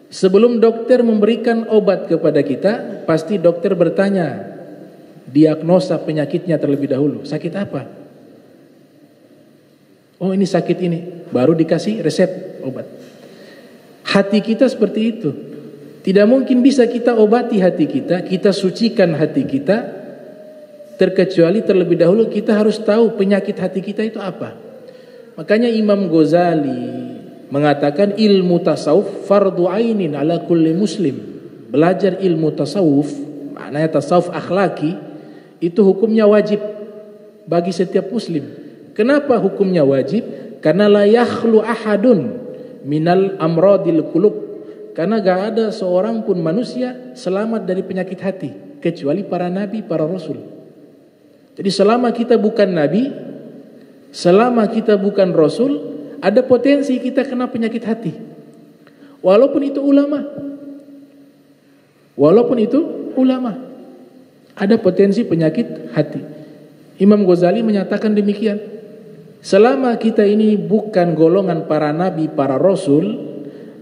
sebelum dokter memberikan obat kepada kita, pasti dokter bertanya diagnosa penyakitnya terlebih dahulu. Sakit apa? Oh, ini sakit ini, baru dikasih resep obat. Hati kita seperti itu. Tidak mungkin bisa kita obati hati kita, kita sucikan hati kita, terkecuali terlebih dahulu kita harus tahu penyakit hati kita itu apa. Makanya Imam Ghazali mengatakan ilmu tasawuf fardu ainin ala kulli muslim. Belajar ilmu tasawuf, maknanya tasawuf akhlaki, itu hukumnya wajib bagi setiap muslim. Kenapa hukumnya wajib? Karena la yakhlu ahadun minal amradil qulub. Karena gak ada seorang pun manusia selamat dari penyakit hati kecuali para nabi, para rasul. Jadi selama kita bukan nabi, selama kita bukan rasul, ada potensi kita kena penyakit hati. Walaupun itu ulama. Walaupun itu ulama, ada potensi penyakit hati. Imam Ghazali menyatakan demikian. Selama kita ini bukan golongan para nabi, para rasul,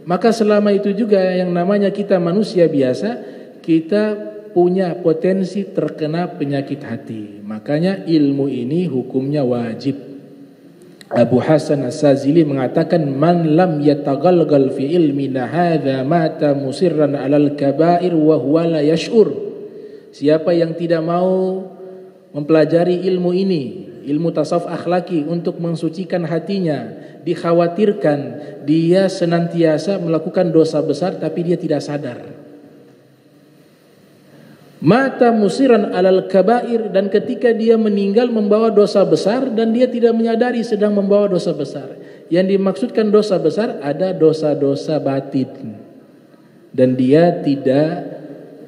maka selama itu juga yang namanya kita manusia biasa, kita punya potensi terkena penyakit hati. Makanya ilmu ini hukumnya wajib. Abu Hasan As-Sazili mengatakan man lam yataghalghal fi ilmina hadza mata musirran 'alal kaba'ir wa huwa la yash'ur. Siapa yang tidak mau mempelajari ilmu ini, ilmu tasawuf akhlaki untuk mensucikan hatinya, dikhawatirkan dia senantiasa melakukan dosa besar tapi dia tidak sadar. Mata musiran alal kabair, dan ketika dia meninggal membawa dosa besar dan dia tidak menyadari sedang membawa dosa besar. Yang dimaksudkan dosa besar ada dosa-dosa batin, dan dia tidak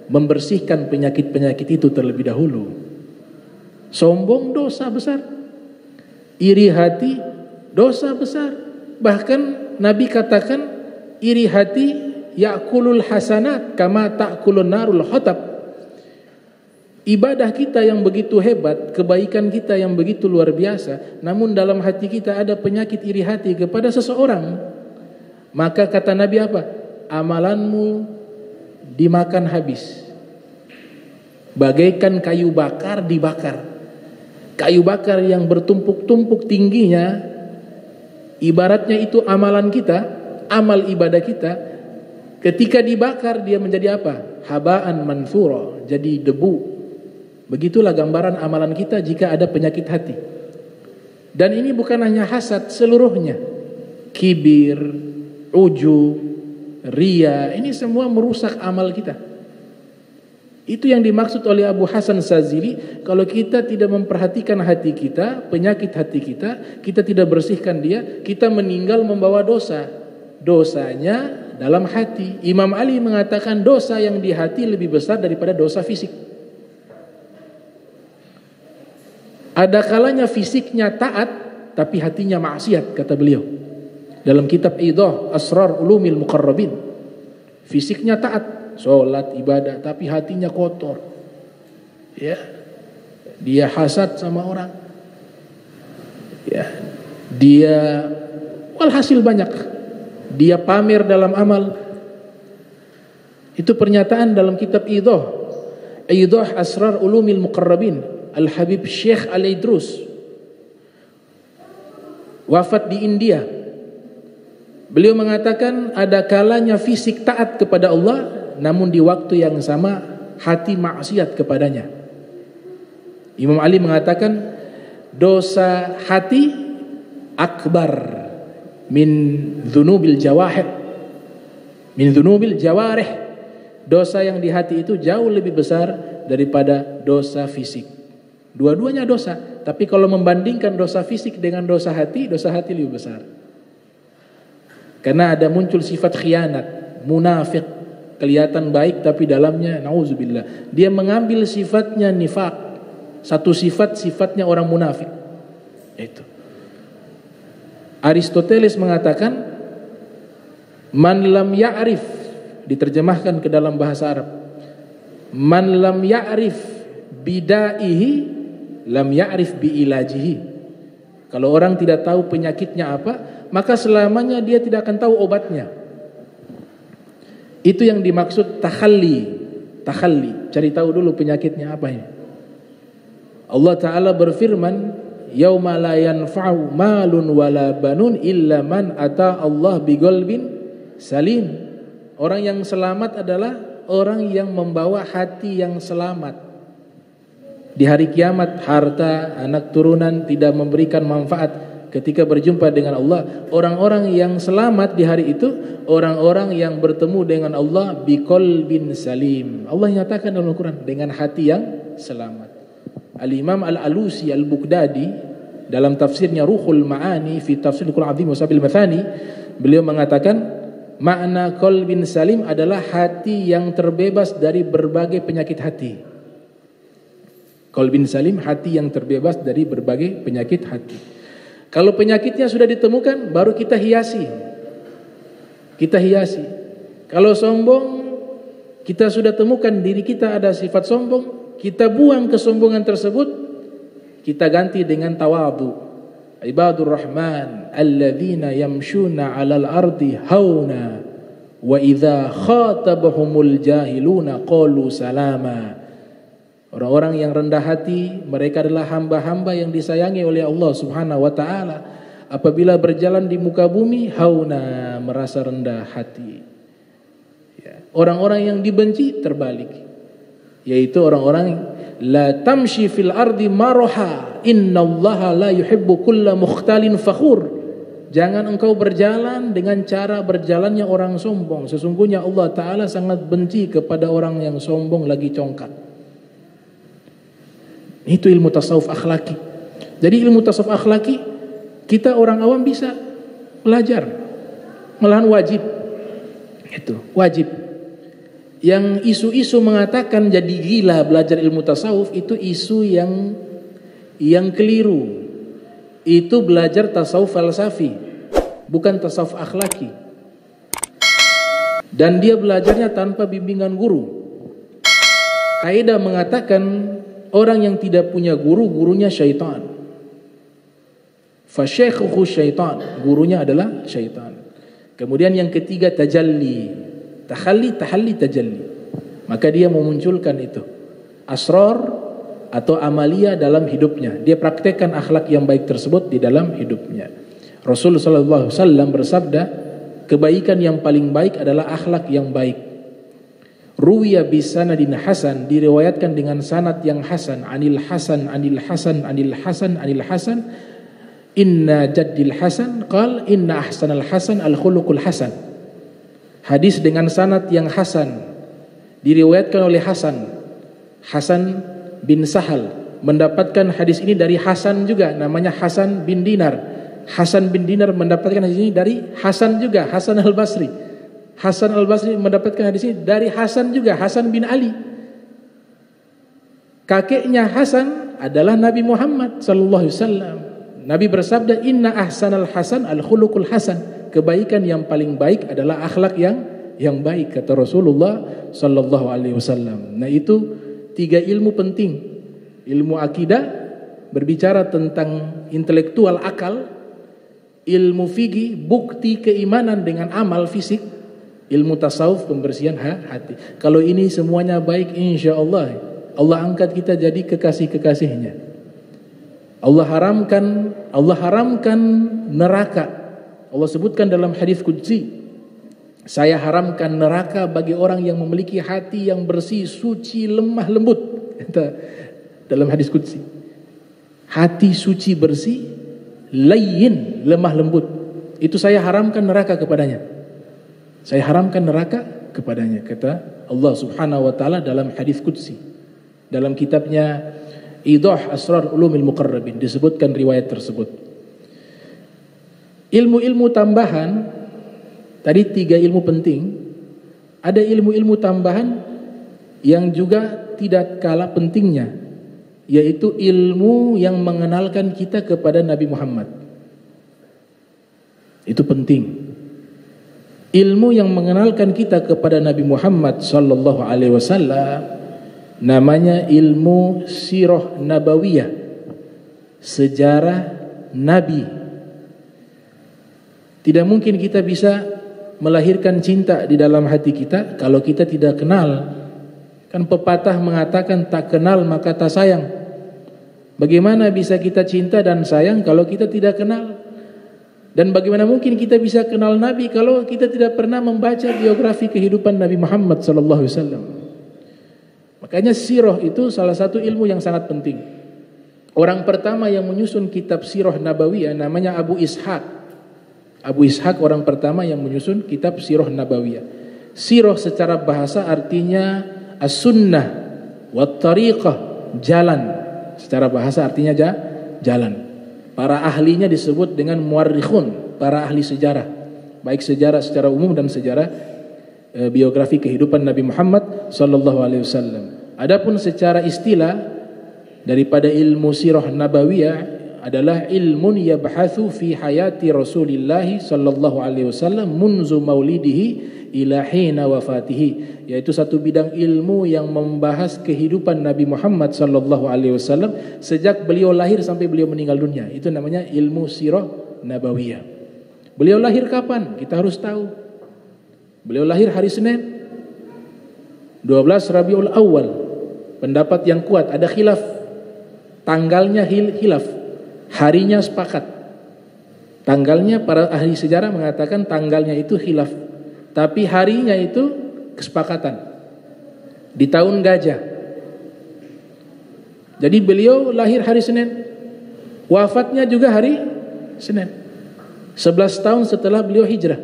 membersihkan penyakit-penyakit itu terlebih dahulu. Sombong dosa besar, iri hati dosa besar. Bahkan Nabi katakan iri hati ya'kulul hasanat kama ta'kulun narul hatab. Ibadah kita yang begitu hebat, kebaikan kita yang begitu luar biasa, namun dalam hati kita ada penyakit iri hati kepada seseorang, maka kata Nabi apa? Amalanmu dimakan habis, bagaikan kayu bakar dibakar. Kayu bakar yang bertumpuk-tumpuk tingginya, ibaratnya itu amalan kita, amal ibadah kita. Ketika dibakar dia menjadi apa? Habaan manthura, jadi debu. Begitulah gambaran amalan kita jika ada penyakit hati. Dan ini bukan hanya hasad, seluruhnya. Kibir, ujub, ria, ini semua merusak amal kita. Itu yang dimaksud oleh Abu Hasan Sazili. Kalau kita tidak memperhatikan hati kita, penyakit hati kita, kita tidak bersihkan dia, kita meninggal membawa dosa. Dosanya dalam hati. Imam Ali mengatakan dosa yang di hati lebih besar daripada dosa fisik. Ada kalanya fisiknya taat tapi hatinya maksiat, kata beliau dalam kitab Idah Asrar Ulumil Muqarrabin. Fisiknya taat, sholat, ibadah, tapi hatinya kotor. Ya, dia hasad sama orang. Ya, dia walhasil banyak. Dia pamer dalam amal, Itu pernyataan dalam kitab Idah Asrar Ulumil Muqarrabin Al-Habib Syekh Al-Idrus, wafat di India. Beliau mengatakan ada kalanya fisik taat kepada Allah, namun di waktu yang sama hati maksiat kepadanya. Imam Ali mengatakan dosa hati akbar min dzunubil jawarih. Dosa yang di hati itu jauh lebih besar daripada dosa fisik. Dua-duanya dosa, tapi kalau membandingkan dosa fisik dengan dosa hati lebih besar. Karena ada muncul sifat khianat, munafik, kelihatan baik tapi dalamnya nauzubillah. Dia mengambil sifatnya nifaq, satu sifatnya orang munafik. Itu. Aristoteles mengatakan man lam ya'rif, diterjemahkan ke dalam bahasa Arab, man lam ya'rif bidaihi lam ya'rif biilajihi. Kalau orang tidak tahu penyakitnya apa, maka selamanya dia tidak akan tahu obatnya. Itu yang dimaksud takhalli. Cari tahu dulu penyakitnya apa ini. Allah Ta'ala berfirman, yauma la yanfa'u malun wala banun illa man ata Allah biqalbin salim. Orang yang selamat adalah orang yang membawa hati yang selamat. Di hari kiamat harta, anak turunan tidak memberikan manfaat. Ketika berjumpa dengan Allah, orang-orang yang selamat di hari itu orang-orang yang bertemu dengan Allah biqalbin salim. Allah nyatakan dalam Al-Quran dengan hati yang selamat. Al-Imam Al-Alusi Al-Bughdadi dalam tafsirnya Ruhul Ma'ani fi Tafsir Al-Quran Azim wa Sabil Mathani, beliau mengatakan makna qalbin salim adalah hati yang terbebas dari berbagai penyakit hati. Qalbin salim, hati yang terbebas dari berbagai penyakit hati. Kalau penyakitnya sudah ditemukan, baru kita hiasi. Kalau sombong, kita sudah temukan diri kita ada sifat sombong, kita buang kesombongan tersebut, kita ganti dengan tawadhu. Ibadur Rahman alladzina yamshuna 'alal ardi hauna wa idza khatabahumul jahiluna qalu salama. Orang-orang yang rendah hati, mereka adalah hamba-hamba yang disayangi oleh Allah Subhanahu wa taala. Apabila berjalan di muka bumi, hauna, merasa rendah hati. Ya. Orang-orang yang dibenci terbalik, yaitu orang-orang la tamshi fil ardi maraha innallaha la yuhibbu kulla mukhtalin fakhur. Jangan engkau berjalan dengan cara berjalannya orang sombong. Sesungguhnya Allah Ta'ala sangat benci kepada orang yang sombong lagi congkak. Itu ilmu tasawuf akhlaki. Jadi ilmu tasawuf akhlaki kita orang awam bisa belajar, malahan wajib. Itu wajib. Yang isu-isu mengatakan jadi gila belajar ilmu tasawuf itu isu yang keliru. Itu belajar tasawuf falsafi, bukan tasawuf akhlaki. Dan dia belajarnya tanpa bimbingan guru. Kaidah mengatakan orang yang tidak punya guru, gurunya syaitan. Fasyaikhuhu syaitan, gurunya adalah syaitan. Kemudian yang ketiga tajalli. Tahalli, tajalli. Maka dia memunculkan itu asrar atau amalia dalam hidupnya. Dia praktekkan akhlak yang baik tersebut di dalam hidupnya. Rasul sallallahu alaihi wasallam bersabda, kebaikan yang paling baik adalah akhlak yang baik. Ruwiya bisanadin hasan, diriwayatkan dengan sanad yang hasan, anil hasan inna jaddil hasan qal inna ahsanal hasan al khuluqul hasan. Hadis dengan sanad yang hasan diriwayatkan oleh Hasan bin Sahal, mendapatkan hadis ini dari Hasan juga, namanya Hasan bin Dinar. Hasan bin Dinar mendapatkan hadis ini dari Hasan juga, Hasan al-Basri. Hasan al-Basri mendapatkan hadis ini dari Hasan juga, Hasan bin Ali. Kakeknya Hasan adalah Nabi Muhammad sallallahu alaihi wasallam. Nabi bersabda, "Inna ahsanal hasan al-khuluqul hasan." Kebaikan yang paling baik adalah akhlak yang baik, kata Rasulullah sallallahu alaihi wasallam. Nah, itu 3 ilmu penting. Ilmu akidah berbicara tentang intelektual akal, ilmu fikih bukti keimanan dengan amal fisik, Ilmu tasawuf pembersihan hati. Kalau ini semuanya baik, insya Allah Allah angkat kita jadi kekasih-kekasihnya. Allah haramkan neraka. Allah sebutkan dalam hadis qudsi, saya haramkan neraka bagi orang yang memiliki hati yang bersih, suci, lemah lembut. Dalam hadis qudsi, hati suci, bersih, layyin, lemah lembut, itu saya haramkan neraka kepadanya. Saya haramkan neraka kepadanya, kata Allah Subhanahu wa taala dalam hadis qudsi. Dalam kitabnya Idah Asrar Ulumil Muqarrabin disebutkan riwayat tersebut. Ilmu-ilmu tambahan, tadi 3 ilmu penting. Ada ilmu-ilmu tambahan yang juga tidak kalah pentingnya, yaitu ilmu yang mengenalkan kita kepada Nabi Muhammad. Itu penting. Ilmu yang mengenalkan kita kepada Nabi Muhammad sallallahu alaihi wasallam namanya ilmu sirah nabawiyah, sejarah Nabi. Tidak mungkin kita bisa melahirkan cinta di dalam hati kita kalau kita tidak kenal. Kan pepatah mengatakan tak kenal maka tak sayang. Bagaimana bisa kita cinta dan sayang kalau kita tidak kenal? Dan bagaimana mungkin kita bisa kenal Nabi kalau kita tidak pernah membaca biografi kehidupan Nabi Muhammad sallallahu alaihi wasallam? Makanya sirah itu salah satu ilmu yang sangat penting. Orang pertama yang menyusun kitab sirah nabawiyah namanya Abu Ishaq. Abu Ishaq orang pertama yang menyusun kitab sirah nabawiyah. Sirah secara bahasa artinya as-sunnah wat tariqah, jalan. Secara bahasa artinya jalan. Para ahlinya disebut dengan muarrikhun, para ahli sejarah, baik sejarah secara umum dan sejarah biografi kehidupan Nabi Muhammad sallallahu alaihi wasallam. Adapun secara istilah daripada ilmu sirah nabawiyah adalah ilmun yabhathu fi hayati Rasulillah sallallahu alaihi wasallam munzu maulidihi ila hina wafatihi, yaitu satu bidang ilmu yang membahas kehidupan Nabi Muhammad sallallahu alaihi wasallam sejak beliau lahir sampai beliau meninggal dunia. Itu namanya ilmu sirah nabawiyah. Beliau lahir kapan? Kita harus tahu. Beliau lahir hari Senin 12 Rabiul Awal. Pendapat yang kuat, ada khilaf. Tanggalnya khilaf. Harinya sepakat. Tanggalnya para ahli sejarah mengatakan tanggalnya itu khilaf. Tapi harinya itu kesepakatan. Di tahun gajah. Jadi beliau lahir hari Senin. Wafatnya juga hari Senin. 11 tahun setelah beliau hijrah.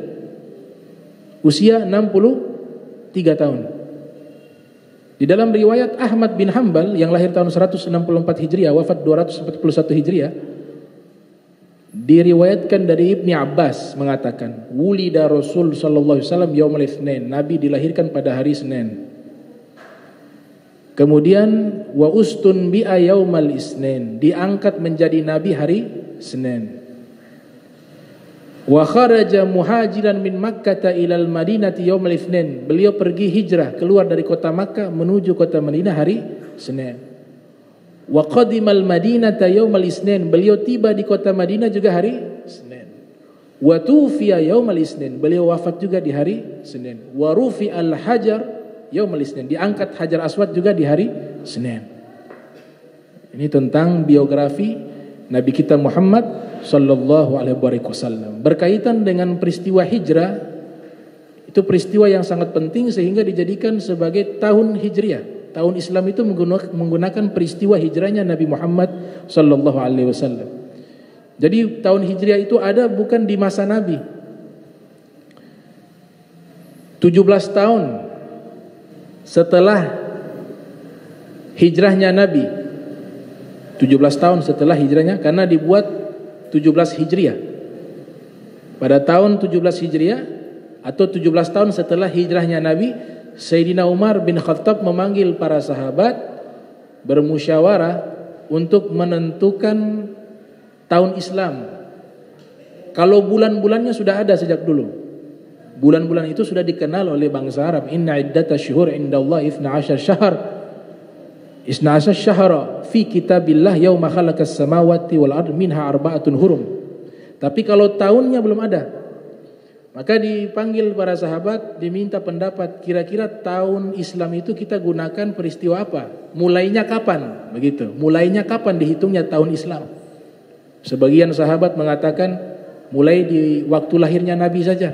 Usia 63 tahun. Di dalam riwayat Ahmad bin Hanbal yang lahir tahun 164 Hijriah, wafat 241 Hijriah, diriwayatkan dari Ibni Abbas mengatakan, wulida Rasul sallallahu alaihi wasallam yaumul itsnain, Nabi dilahirkan pada hari Senin. Kemudian wa ustun bi'a yaumal itsnain, diangkat menjadi nabi hari Senin. Wa kharaja muhajiran min Makkah ilal Madinati yaumul itsnain, beliau pergi hijrah keluar dari kota Makkah menuju kota Madinah hari Senin. Wa qadimal Madinata yaumal Itsnain, beliau tiba di kota Madinah juga hari Senin. Wa tufiya yaumal Itsnain, beliau wafat juga di hari Senin. Wa rufi'al hajar yaumal Itsnain, diangkat Hajar Aswad juga di hari Senin. Ini tentang biografi Nabi kita Muhammad sallallahu alaihi wasallam. Berkaitan dengan peristiwa hijrah, itu peristiwa yang sangat penting sehingga dijadikan sebagai tahun Hijriah. Tahun Islam itu menggunakan peristiwa hijrahnya Nabi Muhammad sallallahu alaihi wasallam. Jadi tahun Hijriah itu ada bukan di masa Nabi. 17 tahun setelah hijrahnya Nabi. 17 tahun setelah hijrahnya, karena dibuat 17 Hijriah. Pada tahun 17 Hijriah atau 17 tahun setelah hijrahnya Nabi, Sayyidina Umar bin Khattab memanggil para sahabat bermusyawarah untuk menentukan tahun Islam. Kalau bulan-bulannya sudah ada sejak dulu. Bulan-bulan itu sudah dikenal oleh bangsa Arab. Inna iddatash syuhur indallahi 12 syahr. 12 syahra fi kitabillah yauma khalaqas samawati wal ard minha arba'atun hurum. Tapi kalau tahunnya belum ada. Maka dipanggil para sahabat, diminta pendapat, kira-kira tahun Islam itu kita gunakan peristiwa apa? Mulainya kapan? Begitu. Mulainya kapan dihitungnya tahun Islam? Sebagian sahabat mengatakan mulai di waktu lahirnya Nabi saja.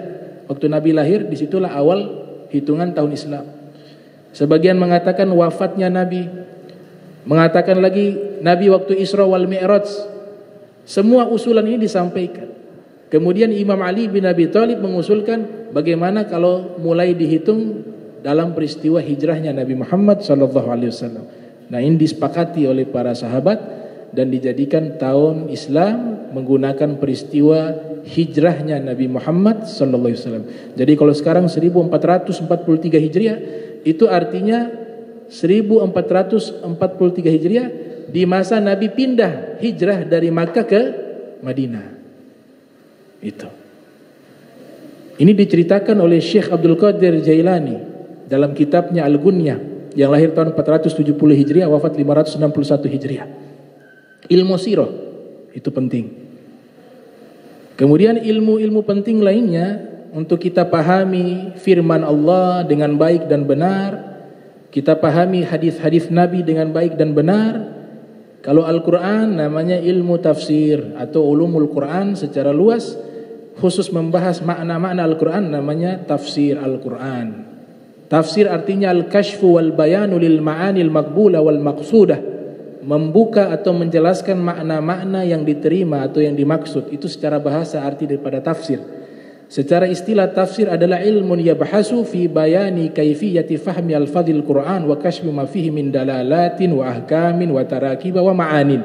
Waktu Nabi lahir, disitulah awal hitungan tahun Islam. Sebagian mengatakan wafatnya Nabi. Mengatakan lagi Nabi waktu Isra wal Mi'raj. Semua usulan ini disampaikan. Kemudian Imam Ali bin Abi Thalib mengusulkan bagaimana kalau mulai dihitung dalam peristiwa hijrahnya Nabi Muhammad SAW. Nah, ini disepakati oleh para sahabat dan dijadikan tahun Islam menggunakan peristiwa hijrahnya Nabi Muhammad SAW. Jadi kalau sekarang 1443 Hijriah, itu artinya 1443 Hijriah di masa Nabi pindah hijrah dari Makkah ke Madinah. Itu. Ini diceritakan oleh Syekh Abdul Qadir Jailani dalam kitabnya Al-Gunyah yang lahir tahun 470 Hijriah, wafat 561 Hijriah. Ilmu sirah itu penting. Kemudian ilmu-ilmu penting lainnya untuk kita pahami firman Allah dengan baik dan benar, kita pahami hadis-hadis Nabi dengan baik dan benar. Kalau Al-Quran namanya ilmu tafsir atau ulumul Quran secara luas, khusus membahas makna-makna Al-Quran namanya tafsir Al-Quran. Tafsir artinya al-kashfu wal bayanu lil ma'anil maqbula wal maqsudah, membuka atau menjelaskan makna-makna yang diterima atau yang dimaksud. Itu secara bahasa arti daripada tafsir. Secara istilah tafsir adalah ilmun yabhasu fi bayani kaifiyati fahmi al-fadhil Quran wa kashfi ma fihi min dalalatin wa ahkamin wa tarakib wa ma'anin,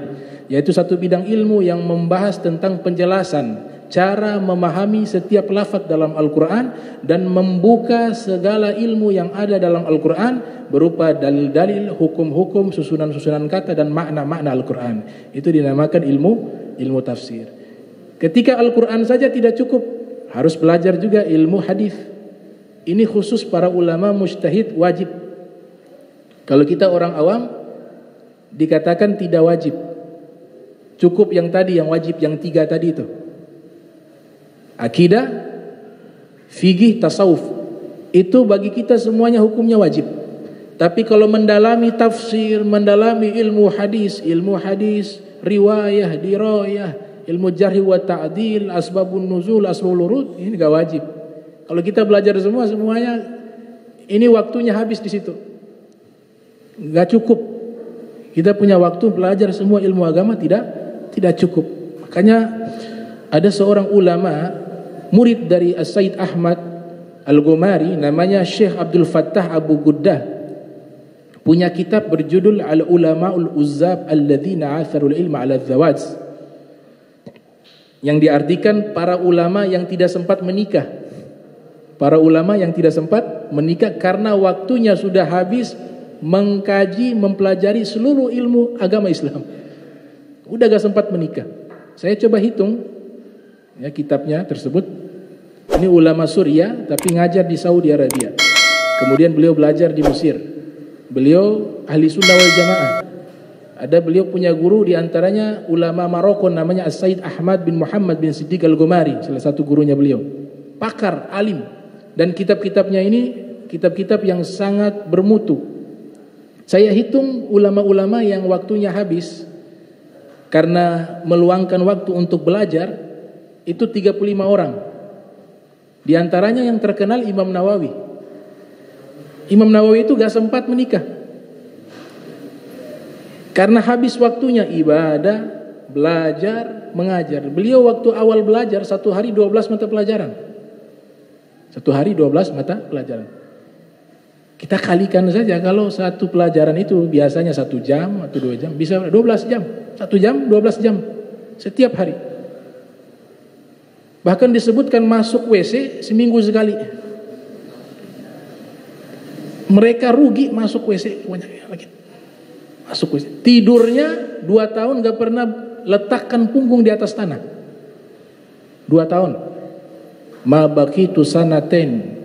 yaitu satu bidang ilmu yang membahas tentang penjelasan cara memahami setiap lafaz dalam Al-Quran dan membuka segala ilmu yang ada dalam Al-Quran berupa dalil-dalil, hukum-hukum, susunan-susunan kata dan makna-makna Al-Quran. Itu dinamakan ilmu tafsir. Ketika Al-Quran saja tidak cukup, harus belajar juga ilmu hadis. Ini khusus para ulama mujtahid wajib. Kalau kita orang awam dikatakan tidak wajib. Cukup yang tadi, yang wajib, yang 3 tadi itu. Akidah, fikih, tasawuf. Itu bagi kita semuanya hukumnya wajib. Tapi kalau mendalami tafsir, mendalami ilmu hadis, riwayah, dirayah, ilmu jarh wa ta'dil, asbabun nuzul, asbabul urud, ini enggak wajib. Kalau kita belajar semuanya ini waktunya habis di situ. Enggak cukup. Kita punya waktu belajar semua ilmu agama tidak cukup. Makanya ada seorang ulama murid dari As-Sayyid Ahmad Al-Ghumari, namanya Syekh Abdul Fattah Abu Guddah, punya kitab berjudul Al-Ulama'ul Uzzab Alladzina Atharul Ilma 'ala Zawaj, yang diartikan para ulama yang tidak sempat menikah. Para ulama yang tidak sempat menikah karena waktunya sudah habis mengkaji, mempelajari seluruh ilmu agama Islam. Udah gak sempat menikah. Saya coba hitung ya kitabnya tersebut. Ini ulama Suriah tapi ngajar di Saudi Arabia. Kemudian beliau belajar di Mesir. Beliau ahli sunnah wal jamaah. Ada beliau punya guru diantaranya ulama Maroko namanya As-Sayyid Ahmad bin Muhammad bin Siddiq Al-Ghumari, salah satu gurunya beliau. Pakar, alim. Dan kitab-kitabnya ini kitab-kitab yang sangat bermutu. Saya hitung ulama-ulama yang waktunya habis karena meluangkan waktu untuk belajar itu 35 orang. Di antaranya yang terkenal Imam Nawawi. Imam Nawawi itu gak sempat menikah. Karena habis waktunya ibadah, belajar, mengajar. Beliau waktu awal belajar 1 hari 12 mata pelajaran. 1 hari 12 mata pelajaran. Kita kalikan saja kalau satu pelajaran itu biasanya 1 jam atau 2 jam, bisa 12 jam. 1 jam, 12 jam setiap hari. Bahkan disebutkan masuk WC seminggu sekali. Mereka rugi masuk WC lagi. Masuk WC. Tidurnya 2 tahun gak pernah letakkan punggung di atas tanah. 2 tahun. Ma baqitu sanaten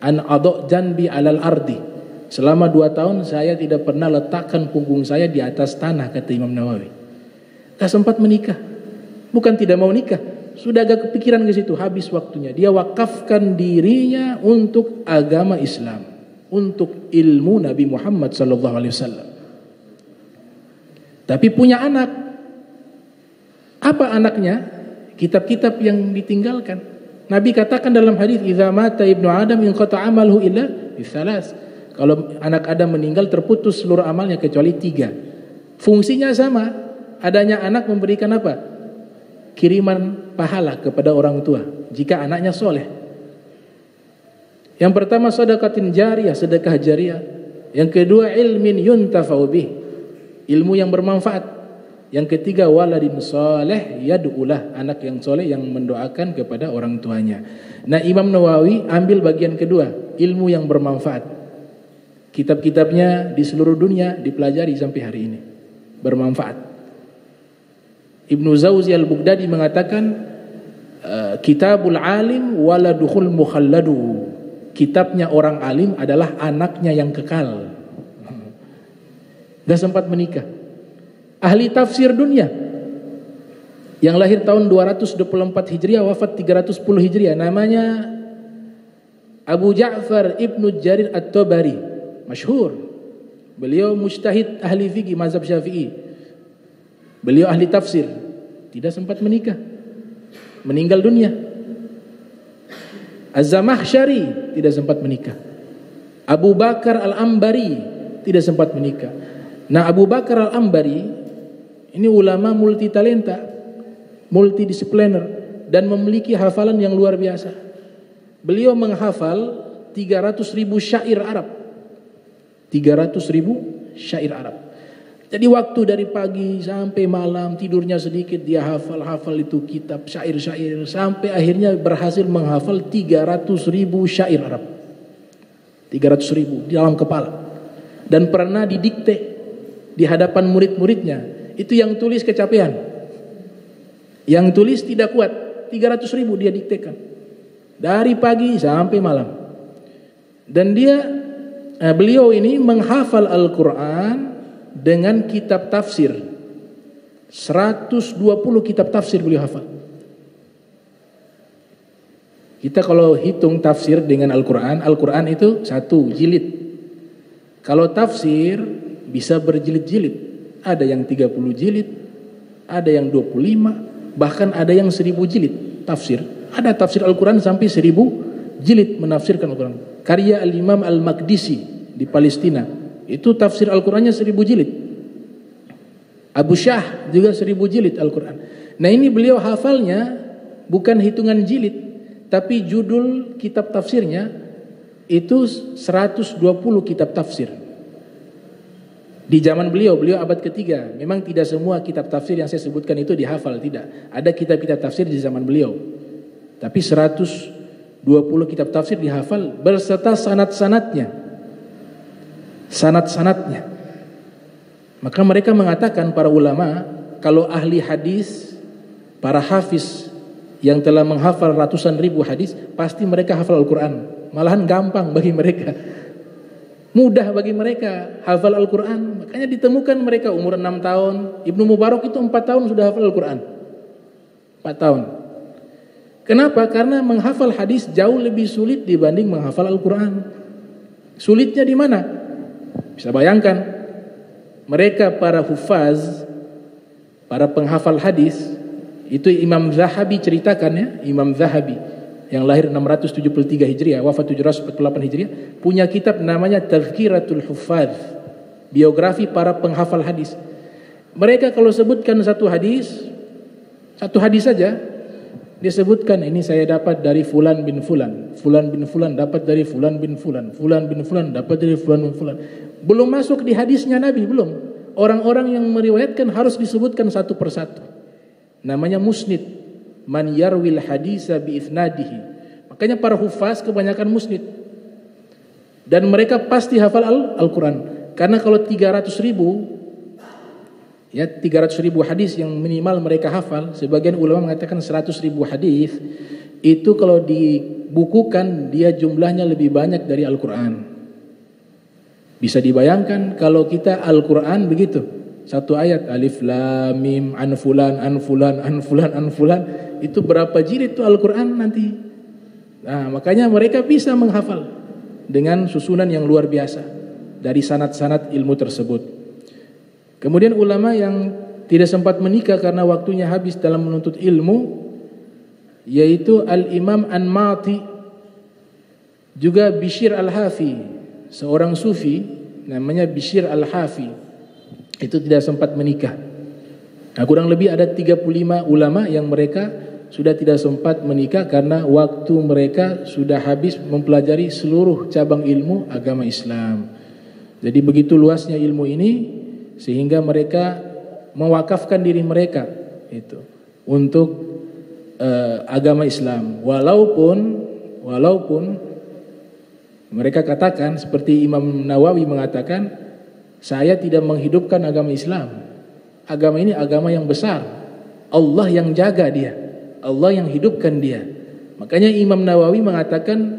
an adok janbi alal ardi. Selama 2 tahun saya tidak pernah letakkan punggung saya di atas tanah, kata Imam Nawawi. Gak sempat menikah. Bukan tidak mau nikah, sudah agak kepikiran ke situ, habis waktunya. Dia wakafkan dirinya untuk agama Islam, untuk ilmu Nabi Muhammad SAW. Tapi punya anak. Apa anaknya? Kitab-kitab yang ditinggalkan. Nabi katakan dalam hadis, "Idza mata ibnu Adam inqata 'amaluhu illa bitsalas." Kalau anak Adam meninggal, terputus seluruh amalnya kecuali 3. Fungsinya sama. Adanya anak memberikan apa? Kiriman pahala kepada orang tua jika anaknya soleh. Yang pertama sedekatin jariyah, sedekah jariyah. Yang kedua ilmin yuntafa'u bih, ilmu yang bermanfaat. Yang ketiga waladin soleh yad'ulah, anak yang soleh yang mendoakan kepada orang tuanya. Nah, Imam Nawawi ambil bagian kedua, ilmu yang bermanfaat. Kitab-kitabnya di seluruh dunia dipelajari sampai hari ini, bermanfaat. Ibnu Zawzi al-Bughdadi mengatakan, kitabul alim waladuhul mukhalladu, kitabnya orang alim adalah anaknya yang kekal. Gak sempat menikah. Ahli tafsir dunia yang lahir tahun 224 Hijriah, wafat 310 Hijriah, namanya Abu Ja'far Ibnu Jarir At-Tabari, masyhur. Beliau mujtahid ahli fikih mazhab Syafi'i. Beliau ahli tafsir, tidak sempat menikah, meninggal dunia. Az-Zamakhsyari tidak sempat menikah. Abu Bakar Al-Ambari tidak sempat menikah. Nah, Abu Bakar Al-Ambari ini ulama multi talenta, multidisipliner, dan memiliki hafalan yang luar biasa. Beliau menghafal 300.000 syair Arab. 300.000 syair Arab. Jadi waktu dari pagi sampai malam, tidurnya sedikit, dia hafal itu kitab syair-syair, sampai akhirnya berhasil menghafal 300.000 syair Arab. 300.000 di dalam kepala. Dan pernah didikte di hadapan murid-muridnya. Itu yang tulis kecapean, yang tulis tidak kuat. 300.000 dia diktekan dari pagi sampai malam. Dan beliau ini menghafal Al-Quran dengan kitab tafsir. 120 kitab tafsir beliau hafal. Kita kalau hitung tafsir dengan Al-Quran, Al-Quran itu 1 jilid. Kalau tafsir bisa berjilid-jilid. Ada yang 30 jilid, ada yang 25, bahkan ada yang 1000 jilid tafsir. Ada tafsir Al-Quran sampai 1000 jilid menafsirkan Al-Quran. Karya Al-Imam Al-Maqdisi di Palestina, itu tafsir Al-Qurannya 1000 jilid. Abu Syah juga 1000 jilid Al-Quran. Nah, ini beliau hafalnya bukan hitungan jilid, tapi judul kitab tafsirnya itu 120 kitab tafsir. Di zaman beliau abad ketiga. Memang tidak semua kitab tafsir yang saya sebutkan itu dihafal, tidak. Ada kitab-kitab tafsir di zaman beliau. Tapi 120 kitab tafsir dihafal berserta sanad-sanadnya. Sanad-sanadnya. Maka mereka mengatakan, para ulama, kalau ahli hadis, para hafiz yang telah menghafal ratusan ribu hadis, pasti mereka hafal Al-Quran. Malahan gampang bagi mereka, mudah bagi mereka hafal Al-Quran. Makanya ditemukan mereka umur 6 tahun. Ibnu Mubarak itu 4 tahun sudah hafal Al-Quran. 4 tahun. Kenapa? Karena menghafal hadis jauh lebih sulit dibanding menghafal Al-Quran. Sulitnya di mana? Bisa bayangkan, mereka para hufaz, para penghafal hadis, itu Imam Zahabi ceritakan ya, Imam Zahabi yang lahir 673 Hijriah, wafat 748 Hijriah, punya kitab namanya Tazkiratul Huffaz, biografi para penghafal hadis. Mereka kalau sebutkan satu hadis saja, dia sebutkan, ini saya dapat dari fulan bin fulan, fulan bin fulan dapat dari fulan bin fulan, fulan bin fulan dapat dari fulan bin fulan. Belum masuk di hadisnya Nabi, belum. Orang-orang yang meriwayatkan harus disebutkan satu persatu. Namanya musnid. Man yarwil hadisa bi isnadihi. Makanya para hufaz kebanyakan musnid. Dan mereka pasti hafal Al-Quran. Karena kalau 300.000 hadis yang minimal mereka hafal, sebagian ulama mengatakan 100.000 hadis, itu kalau dibukukan dia jumlahnya lebih banyak dari Al-Quran. Bisa dibayangkan kalau kita Al-Quran begitu, Satu ayat alif lam mim an fulan an fulan an fulan an fulan, itu berapa jilid itu Al-Qur'an nanti. Nah, makanya mereka bisa menghafal dengan susunan yang luar biasa dari sanad-sanad ilmu tersebut. Kemudian ulama yang tidak sempat menikah karena waktunya habis dalam menuntut ilmu, yaitu Al-Imam An-Mati, juga Bishr Al-Hafi, seorang sufi namanya Bishr Al-Hafi, itu tidak sempat menikah. Nah, kurang lebih ada 35 ulama yang mereka sudah tidak sempat menikah karena waktu mereka sudah habis mempelajari seluruh cabang ilmu agama Islam. Jadi begitu luasnya ilmu ini sehingga mereka mewakafkan diri mereka itu untuk agama Islam, walaupun mereka katakan seperti Imam Nawawi mengatakan, saya tidak menghidupkan agama Islam. Agama ini agama yang besar, Allah yang jaga dia, Allah yang hidupkan dia. Makanya Imam Nawawi mengatakan,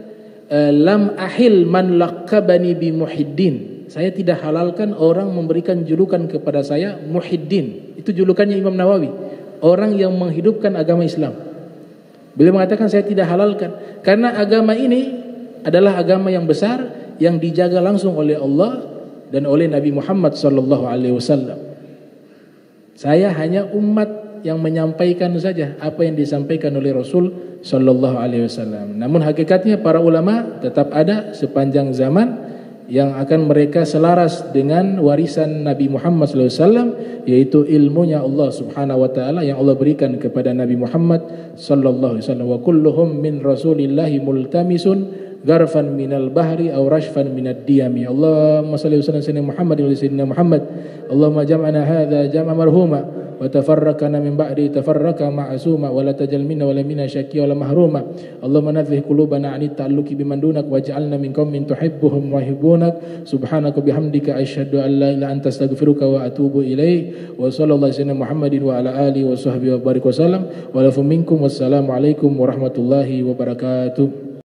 lam ahil man laqabani bi muhiddin, saya tidak halalkan orang memberikan julukan kepada saya muhiddin. Itu julukannya Imam Nawawi, orang yang menghidupkan agama Islam. Beliau mengatakan saya tidak halalkan karena agama ini adalah agama yang besar yang dijaga langsung oleh Allah dan oleh Nabi Muhammad sallallahu alaihi wasallam. Saya hanya umat yang menyampaikan saja apa yang disampaikan oleh Rasul sallallahu alaihi wasallam. Namun hakikatnya para ulama tetap ada sepanjang zaman yang akan mereka selaras dengan warisan Nabi Muhammad SAW, yaitu ilmunya Allah Subhanahu wa taala yang Allah berikan kepada Nabi Muhammad sallallahu alaihi wasallam. Wa kulluhum min rasulillahi multamisun gharfan minal bahri aw rashfan minad diyami. Allahumma shalli wa sallim ala Muhammad wa sayyidina Muhammad. Allahumma jam'ana hadza jam'a marhuma wa tafarraqana min ba'di tafarraqa ma'suma wa la tajal minna wa la minna syaqiyya wa la mahruma. Allahumma nadhih qulubana 'anit ta'alluqi biman dunak waj'alna min qaumin tuhibbuhum wa yuhibbunak. Subhanaka bihamdika asyhadu an la ilaha illa anta astaghfiruka wa atubu ilaik. Wa sallallahu alaihi Muhammadin wa ala alihi wa sahbihi wa barik wa sallam. Wa lafu minkum wassalamu alaikum warahmatullahi wabarakatuh.